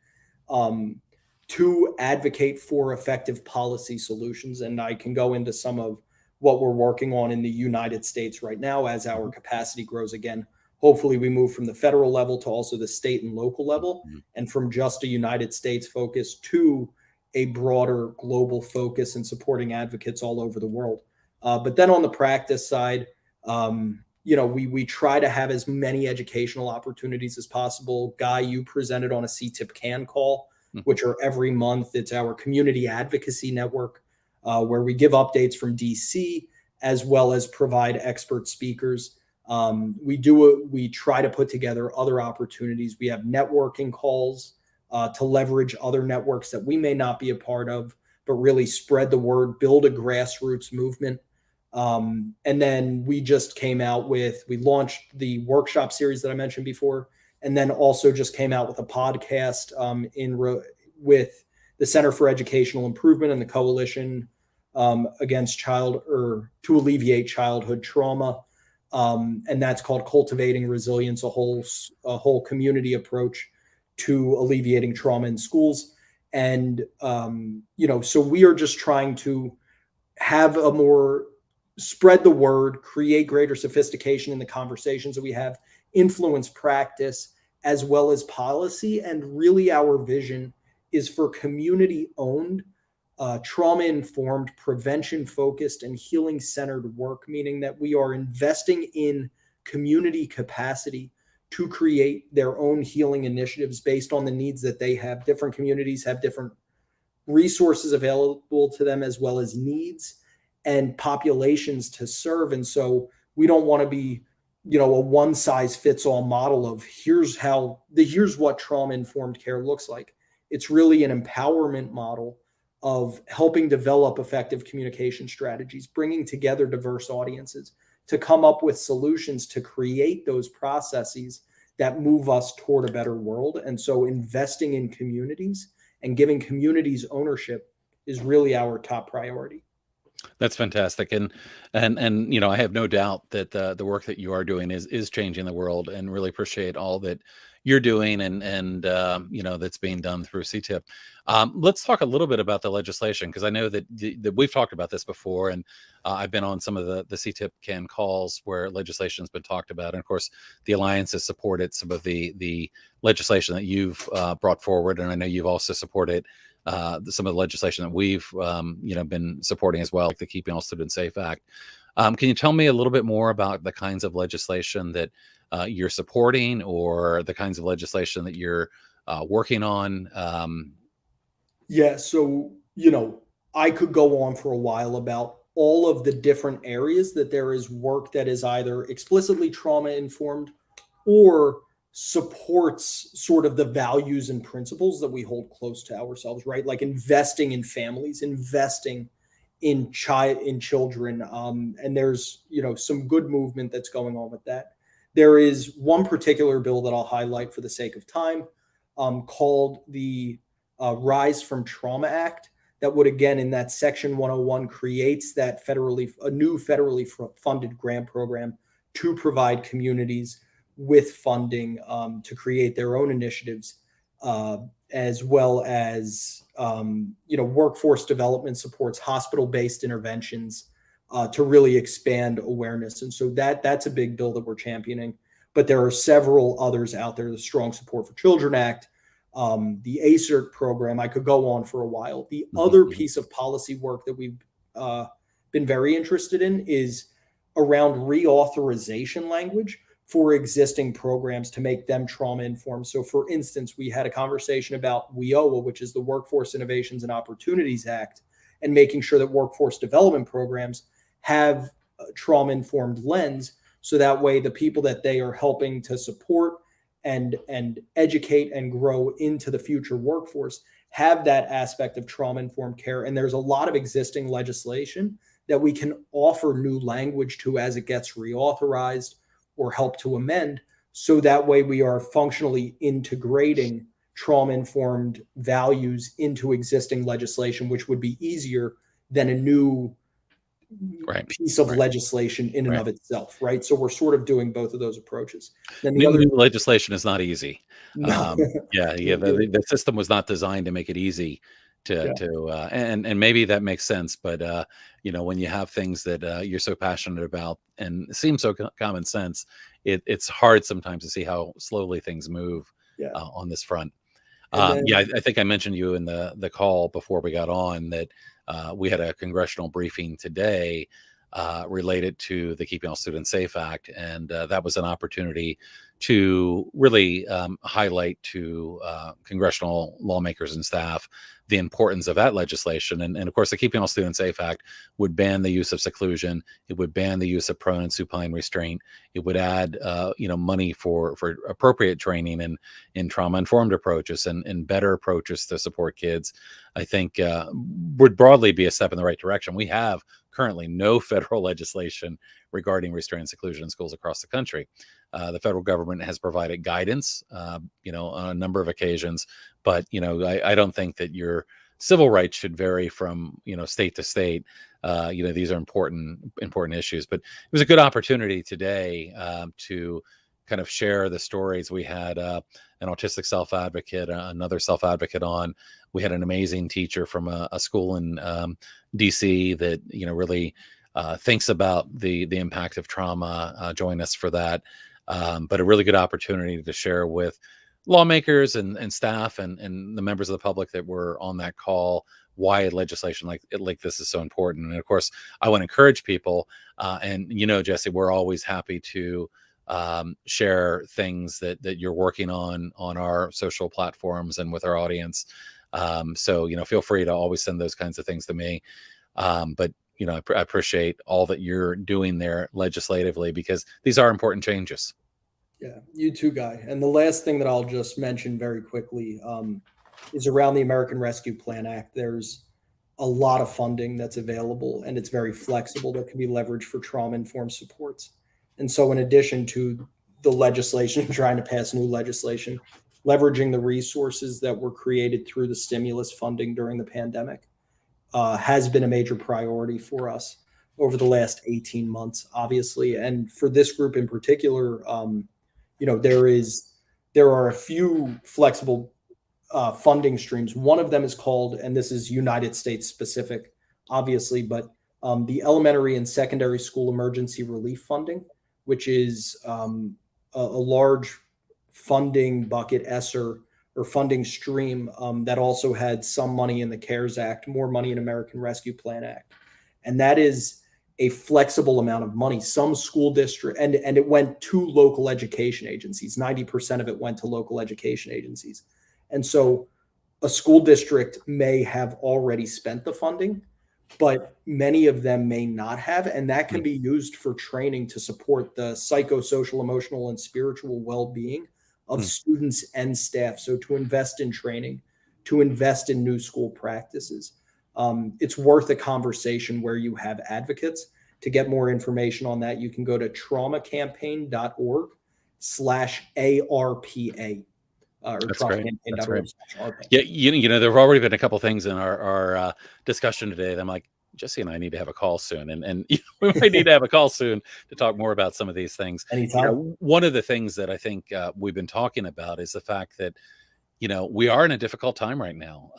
To advocate for effective policy solutions. And I can go into some of what we're working on in the United States right now as our capacity grows again. Hopefully we move from the federal level to also the state and local level, and from just a United States focus to a broader global focus and supporting advocates all over the world. But then on the practice side, we try to have as many educational opportunities as possible. Guy, you presented on a CTIPP CAN call, which are every month. It's our community advocacy network, where we give updates from DC as well as provide expert speakers. We try to put together other opportunities. We have networking calls to leverage other networks that we may not be a part of, but really spread the word, build a grassroots movement. And then we launched the workshop series that I mentioned before, and then also just came out with a podcast with the Center for Educational Improvement and the Coalition to alleviate childhood trauma. And that's called Cultivating Resilience, a whole community approach to alleviating trauma in schools. And, so we are just trying to have spread the word, create greater sophistication in the conversations that we have, influence practice as well as policy. And really our vision is for community-owned, trauma-informed, prevention-focused, and healing-centered work, meaning that we are investing in community capacity to create their own healing initiatives based on the needs that they have. Different communities have different resources available to them as well as needs and populations to serve. And so we don't want to be, a one size fits all model of here's what trauma informed care looks like. It's really an empowerment model of helping develop effective communication strategies, bringing together diverse audiences to come up with solutions to create those processes that move us toward a better world. And so investing in communities and giving communities ownership is really our top priority. That's fantastic, and I have no doubt that the work that you are doing is changing the world, and really appreciate all that you're doing, and that's being done through CTIPP. Let's talk a little bit about the legislation, because I know that we've talked about this before, and I've been on some of the CTIPP CAN calls where legislation has been talked about, and of course the Alliance has supported some of the legislation that you've brought forward, and I know you've also supported some of the legislation that we've been supporting as well, like the Keeping All Students Safe Act. Can you tell me a little bit more about the kinds of legislation that you're supporting, or the kinds of legislation that you're working on? Yeah, so I could go on for a while about all of the different areas that there is work that is either explicitly trauma informed or supports sort of the values and principles that we hold close to ourselves, right? Like investing in families, investing in children, and there's some good movement that's going on with that. There is one particular bill that I'll highlight for the sake of time, called the Rise from Trauma Act, that would, again, in that section 101, creates that a new federally funded grant program to provide communities with funding to create their own initiatives, as well as workforce development supports, hospital-based interventions to really expand awareness. And so that's a big bill that we're championing. But there are several others out there: the Strong Support for Children Act, the ACERT program. I could go on for a while. The other piece of policy work that we've been very interested in is around reauthorization language for existing programs to make them trauma informed. So for instance, we had a conversation about WIOA, which is the Workforce Innovations and Opportunities Act, and making sure that workforce development programs have a trauma informed lens. So that way the people that they are helping to support and educate and grow into the future workforce have that aspect of trauma informed care. And there's a lot of existing legislation that we can offer new language to as it gets reauthorized or help to amend. So that way we are functionally integrating trauma-informed values into existing legislation, which would be easier than a new piece of legislation in and of itself, right? So we're sort of doing both of those approaches. Then the new legislation is not easy. No. The system was not designed to make it easy and maybe that makes sense, but when you have things that you're so passionate about and seem so common sense, it's hard sometimes to see how slowly things move on this front. I think I mentioned you in the call before we got on that we had a congressional briefing today related to the Keeping All Students Safe Act, and that was an opportunity to really highlight to congressional lawmakers and staff the importance of that legislation. And of course, the Keeping All Students Safe Act would ban the use of seclusion. It would ban the use of prone and supine restraint. It would add, money for appropriate training in trauma-informed approaches and better approaches to support kids. I think would broadly be a step in the right direction. We have currently no federal legislation regarding restraint and seclusion in schools across the country. The federal government has provided guidance, on a number of occasions, but I don't think that your civil rights should vary from state to state. These are important issues. But it was a good opportunity today to kind of share the stories. We had an autistic self-advocate, another self-advocate on. We had an amazing teacher from a school in DC that really thinks about the impact of trauma. Join us for that. But a really good opportunity to share with lawmakers and staff and the members of the public that were on that call why legislation like this is so important. And of course, I want to encourage people. And Jesse, we're always happy to share things that you're working on our social platforms and with our audience. So, feel free to always send those kinds of things to me. But, I appreciate all that you're doing there legislatively, because these are important changes. Yeah, you too, Guy. And the last thing that I'll just mention very quickly is around the American Rescue Plan Act. There's a lot of funding that's available, and it's very flexible, that can be leveraged for trauma-informed supports. And so, in addition to the legislation, trying to pass new legislation, leveraging the resources that were created through the stimulus funding during the pandemic has been a major priority for us over the last 18 months, obviously. And for this group in particular, there are a few flexible funding streams. One of them is called, and this is United States specific, obviously, but the elementary and secondary school emergency relief funding, which is a large funding bucket, ESSER, or funding stream that also had some money in the CARES Act, more money in American Rescue Plan Act. And that is a flexible amount of money. Some school district, and it went to local education agencies. 90% of it went to local education agencies. And so a school district may have already spent the funding, but many of them may not have. And that can be used for training to support the psychosocial, emotional, and spiritual well-being of students and staff. So to invest in training, to invest in new school practices. It's worth a conversation where you have advocates. To get more information on that, you can go to traumacampaign.org/ARPA. That's great. That's great. Yeah, there have already been a couple things in our discussion today that I'm like, Jesse and I need to have a call soon, and we might need to have a call soon to talk more about some of these things. Anytime. One of the things that I think we've been talking about is the fact that we are in a difficult time right now.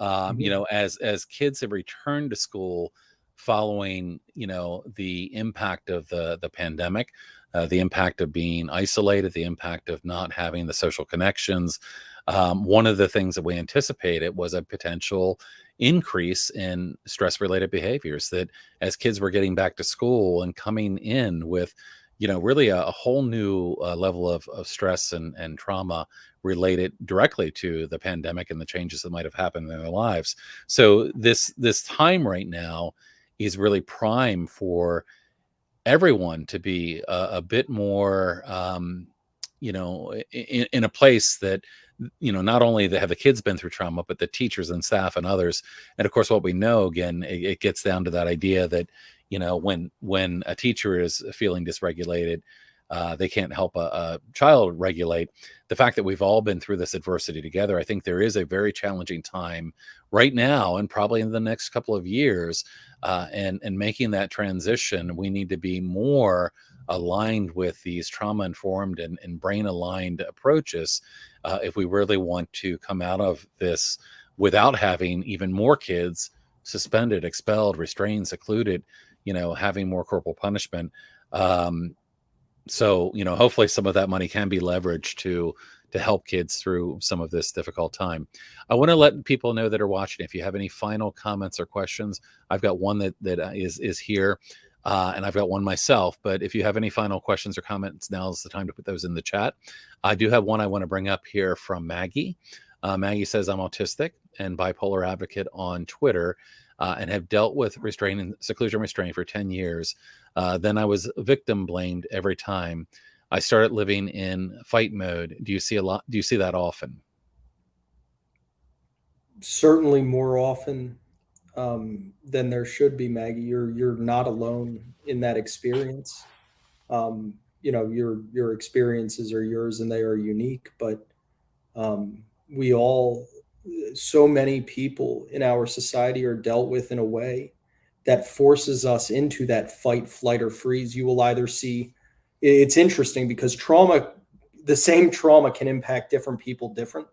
As kids have returned to school following the impact of the pandemic, the impact of being isolated, the impact of not having the social connections. One of the things that we anticipated was a potential increase in stress-related behaviors, that as kids were getting back to school and coming in with, really a whole new level of stress and trauma related directly to the pandemic and the changes that might have happened in their lives. So this time right now is really prime for everyone to be a bit more, in a place that, not only have the kids been through trauma, but the teachers and staff and others. And of course, what we know, again, it gets down to that idea that, when a teacher is feeling dysregulated, they can't help a child regulate. The fact that we've all been through this adversity together, I think there is a very challenging time right now, and probably in the next couple of years, and making that transition. We need to be more aligned with these trauma-informed and brain-aligned approaches if we really want to come out of this without having even more kids suspended, expelled, restrained, secluded, having more corporal punishment. So, hopefully some of that money can be leveraged to help kids through some of this difficult time. I want to let people know that are watching, if you have any final comments or questions. I've got one that is here, and I've got one myself. But if you have any final questions or comments, now is the time to put those in the chat. I do have one I want to bring up here from Maggie. Maggie says, I'm autistic and bipolar advocate on Twitter, and have dealt with seclusion restraint for 10 years. Then I was victim blamed every time. I started living in fight mode. Do you see that often? Certainly more often than there should be, Maggie. You're not alone in that experience. Your experiences are yours and they are unique, but so many people in our society are dealt with in a way that forces us into that fight, flight, or freeze. You will either see, it's interesting because the same trauma can impact different people differently.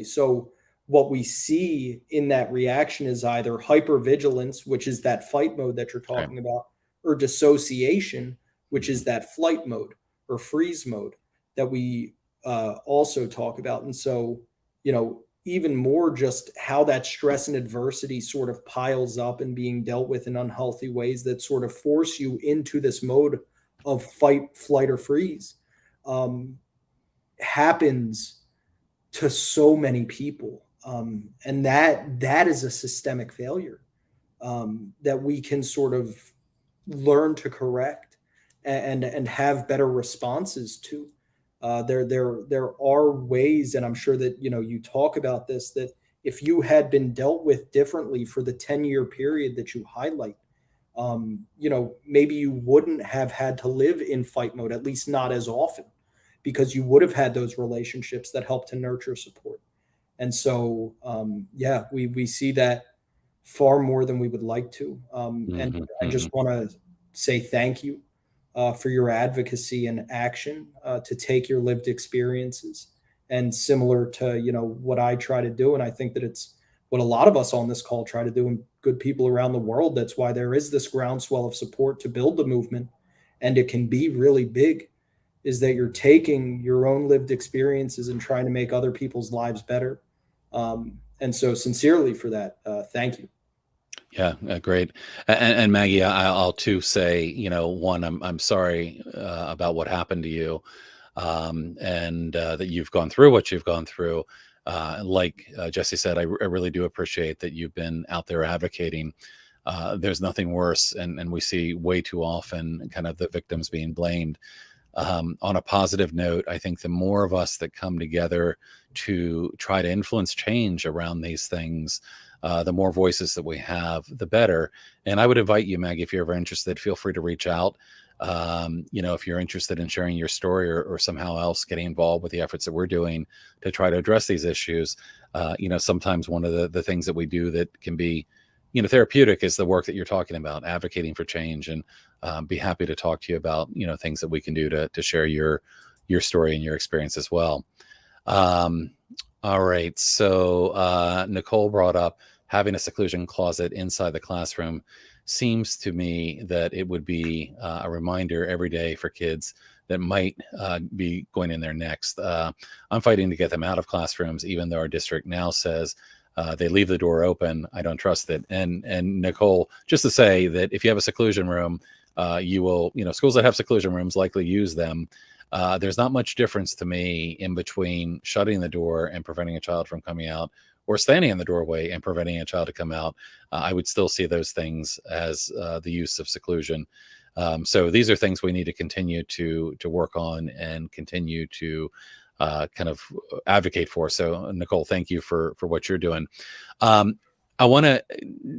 So what we see in that reaction is either hypervigilance, which is that fight mode that you're talking about, or dissociation, which is that flight mode or freeze mode that we also talk about. And so, even more just how that stress and adversity sort of piles up and being dealt with in unhealthy ways that sort of force you into this mode of fight, flight, or freeze happens to so many people. And that is a systemic failure that we can sort of learn to correct and have better responses to. There are ways, and I'm sure that you talk about this, that if you had been dealt with differently for the 10-year period that you highlight, maybe you wouldn't have had to live in fight mode, at least not as often, because you would have had those relationships that help to nurture support. And so, yeah, we see that far more than we would like to. And Hmm. I just Hmm. want to say thank you for your advocacy and action to take your lived experiences, and similar to what I try to do. And I think that it's what a lot of us on this call try to do, and good people around the world. That's why there is this groundswell of support to build the movement, and it can be really big. Is that you're taking your own lived experiences and trying to make other people's lives better. And so, sincerely for that, thank you. Yeah, great. And Maggie, I'll too say, one, I'm sorry about what happened to you, and that you've gone through what you've gone through. Like Jesse said, I really do appreciate that you've been out there advocating. There's nothing worse, and we see way too often kind of the victims being blamed. On a positive note, I think the more of us that come together to try to influence change around these things, the more voices that we have, the better. And I would invite you, Maggie, if you're ever interested, feel free to reach out. If you're interested in sharing your story, or somehow else getting involved with the efforts that we're doing to try to address these issues. Sometimes one of the things that we do that can be, therapeutic is the work that you're talking about, advocating for change, and be happy to talk to you about, things that we can do to share your story and your experience as well. Um, all right. So Nicole brought up having a seclusion closet inside the classroom. Seems to me that it would be a reminder every day for kids that might be going in there next. I'm fighting to get them out of classrooms, even though our district now says they leave the door open. I don't trust it. And Nicole, just to say that if you have a seclusion room, you will, schools that have seclusion rooms likely use them. There's not much difference to me in between shutting the door and preventing a child from coming out, or standing in the doorway and preventing a child to come out. I would still see those things as the use of seclusion. So these are things we need to continue to work on and continue to kind of advocate for. So Nicole, thank you for what you're doing. I want to,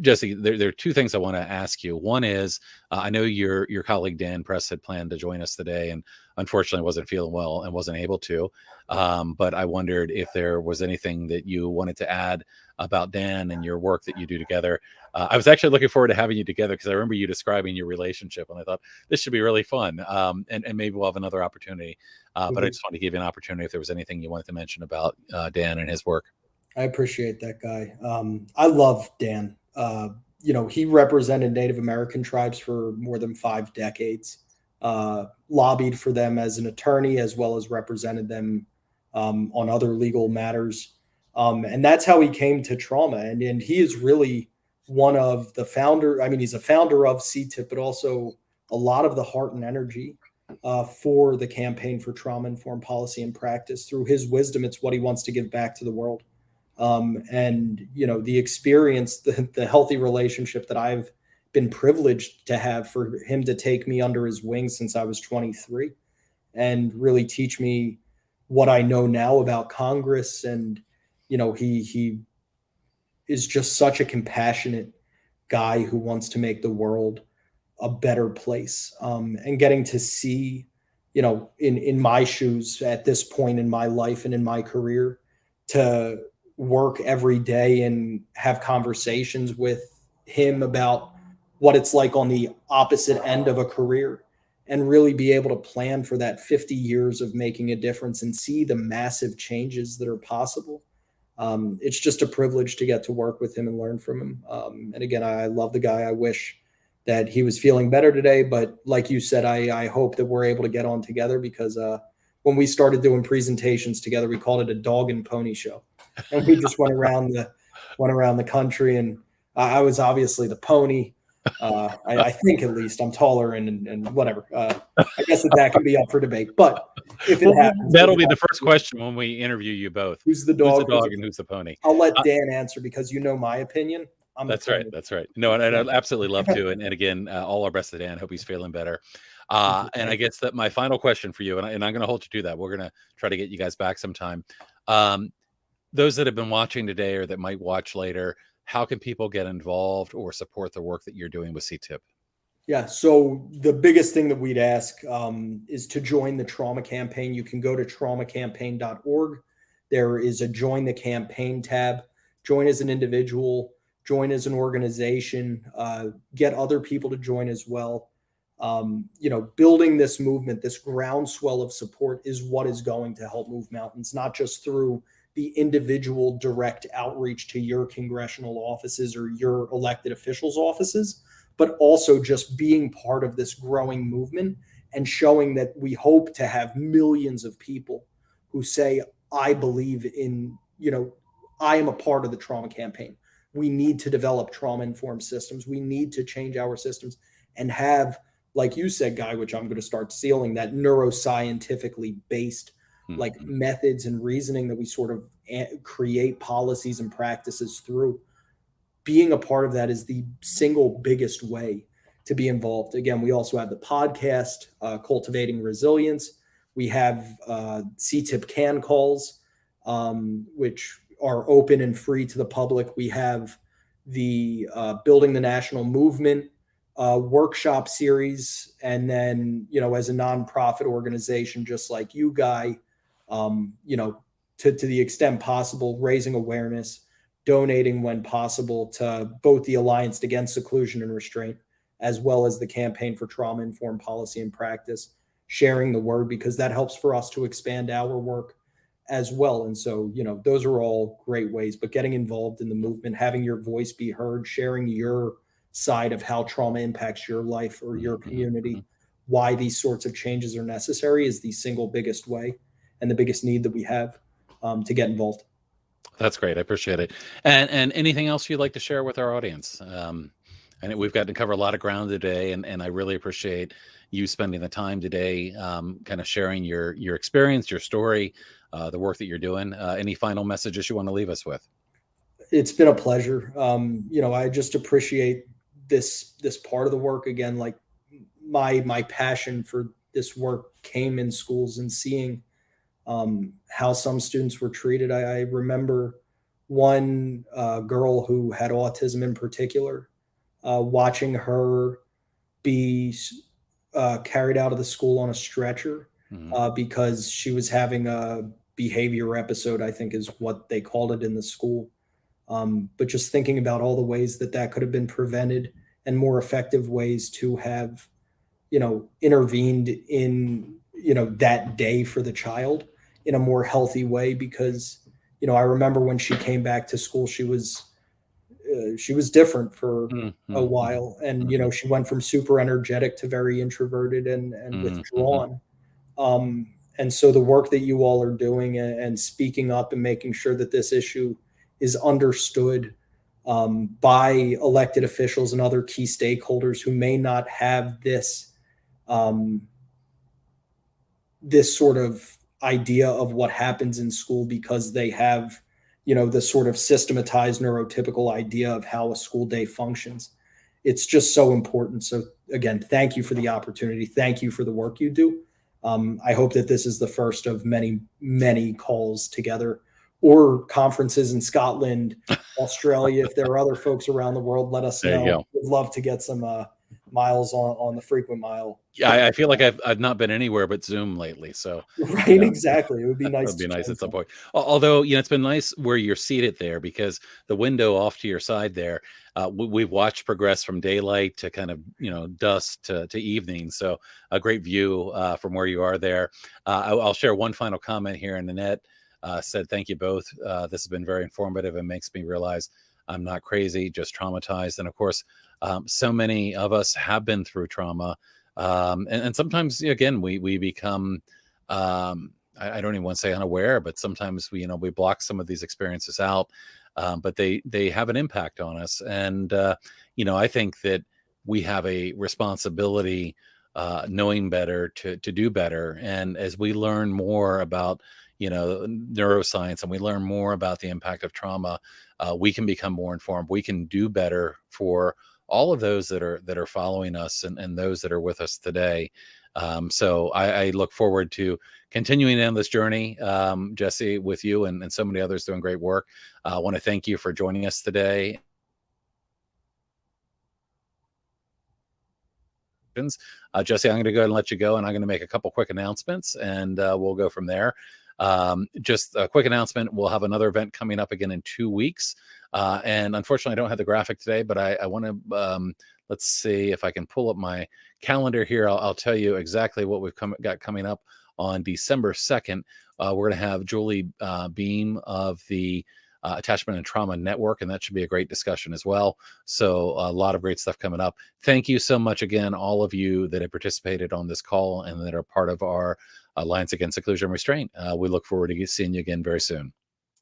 Jesse, there are two things I want to ask you. One is, I know your colleague Dan Press had planned to join us today, and unfortunately wasn't feeling well and wasn't able to. But I wondered if there was anything that you wanted to add about Dan and your work that you do together. I was actually looking forward to having you together because I remember you describing your relationship, and I thought this should be really fun. And maybe we'll have another opportunity. But I just wanted to give you an opportunity if there was anything you wanted to mention about Dan and his work. I appreciate that guy. I love Dan. He represented Native American tribes for more than 5 decades, lobbied for them as an attorney, as well as represented them on other legal matters. And that's how he came to trauma. And he is really one of the founder. I mean, he's a founder of CTIPP, but also a lot of the heart and energy for the campaign for trauma-informed policy and practice. Through his wisdom, it's what he wants to give back to the world. And the experience, the healthy relationship that I've been privileged to have, for him to take me under his wing since I was 23 and really teach me what I know now about Congress. And he is just such a compassionate guy who wants to make the world a better place. And getting to see, in my shoes at this point in my life and in my career, to work every day and have conversations with him about what it's like on the opposite end of a career, and really be able to plan for that 50 years of making a difference and see the massive changes that are possible. It's just a privilege to get to work with him and learn from him. And again, I love the guy. I wish that he was feeling better today, but like you said, I hope that we're able to get on together, because when we started doing presentations together, we called it a dog and pony show, and we just went around the country. And I was obviously the pony, I think at least I'm taller and whatever. I guess that can be up for debate, but if it Well, happens, that'll be the first question when we interview you both. who's the Who's the dog? dog and who's the pony? I'll let Dan answer because you know my opinion. I'm the That's right. pony. That's right. No, and I'd absolutely love to. And again, all our best to Dan. Hope he's feeling better. And I guess that my final question for you, and I'm going to hold you to that. We're going to try to get you guys back sometime. Those that have been watching today or that might watch later, how can people get involved or support the work that you're doing with CTIPP? Yeah, so the biggest thing that we'd ask is to join the trauma campaign. You can go to traumacampaign.org. There is a join the campaign tab. Join as an individual, join as an organization, get other people to join as well. Building this movement, this groundswell of support is what is going to help move mountains, not just through the individual direct outreach to your congressional offices or your elected officials' offices, but also just being part of this growing movement and showing that we hope to have millions of people who say, I believe in, I am a part of the trauma campaign. We need to develop trauma-informed systems. We need to change our systems and have, like you said, Guy, which I'm going to start stealing, that neuroscientifically based like methods and reasoning that we sort of create policies and practices through. Being a part of that is the single biggest way to be involved. Again, we also have the podcast, Cultivating Resilience. We have CTIPP can calls, which are open and free to the public. We have the Building the National Movement workshop series. And then, as a nonprofit organization, just like you, Guy, to the extent possible, raising awareness, donating when possible to both the Alliance Against Seclusion and Restraint, as well as the Campaign for Trauma-Informed Policy and Practice, sharing the word, because that helps for us to expand our work as well. And so, those are all great ways, but getting involved in the movement, having your voice be heard, sharing your side of how trauma impacts your life or your community, why these sorts of changes are necessary is the single biggest way and the biggest need that we have to get involved. That's great. I appreciate it. And anything else you'd like to share with our audience? And we've got to cover a lot of ground today, and I really appreciate you spending the time today, kind of sharing your experience, your story, the work that you're doing. Any final messages you want to leave us with? It's been a pleasure. I just appreciate this part of the work. Again, like my passion for this work came in schools and seeing how some students were treated. I remember one girl who had autism in particular, watching her be carried out of the school on a stretcher because she was having a behavior episode, I think is what they called it in the school. But just thinking about all the ways that could have been prevented and more effective ways to have, intervened in, that day for the child in a more healthy way. Because, I remember when she came back to school, she was different for a while. And, she went from super energetic to very introverted and withdrawn. And so the work that you all are doing and speaking up and making sure that this issue is understood by elected officials and other key stakeholders who may not have this sort of idea of what happens in school because they have, the sort of systematized neurotypical idea of how a school day functions. It's just so important. So again, thank you for the opportunity. Thank you for the work you do. I hope that this is the first of many, many calls together or conferences in Scotland, Australia. If there are other folks around the world, let us know. We'd love to get some miles on the frequent mile. Yeah, I feel like I've not been anywhere but Zoom lately. So right, exactly. It would be nice. It would be nice at some point. Although, it's been nice where you're seated there because the window off to your side there, we've watched progress from daylight to kind of, dusk to evening. So a great view from where you are there. I'll share one final comment here. And Annette said, thank you both. This has been very informative and makes me realize I'm not crazy, just traumatized. And of course, so many of us have been through trauma. And sometimes, again, we become, I don't even want to say unaware, but sometimes we block some of these experiences out, but they have an impact on us. And, I think that we have a responsibility, knowing better, to do better. And as we learn more about, neuroscience, and we learn more about the impact of trauma, we can become more informed. We can do better for all of those that are following us, and those that are with us today. So I look forward to continuing on this journey, Jesse, with you and so many others doing great work. I want to thank you for joining us today. Jesse, I'm going to go ahead and let you go, and I'm going to make a couple quick announcements, and we'll go from there. Just a quick announcement: we'll have another event coming up again in 2 weeks, and unfortunately, I don't have the graphic today, but I want to. Let's see if I can pull up my calendar here. I'll tell you exactly what we've got coming up on December 2nd. We're going to have Julie Beam of the Attachment and Trauma Network, and that should be a great discussion as well. So a lot of great stuff coming up. Thank you so much again, all of you that have participated on this call and that are part of our Alliance Against Seclusion and Restraint. We look forward to seeing you again very soon.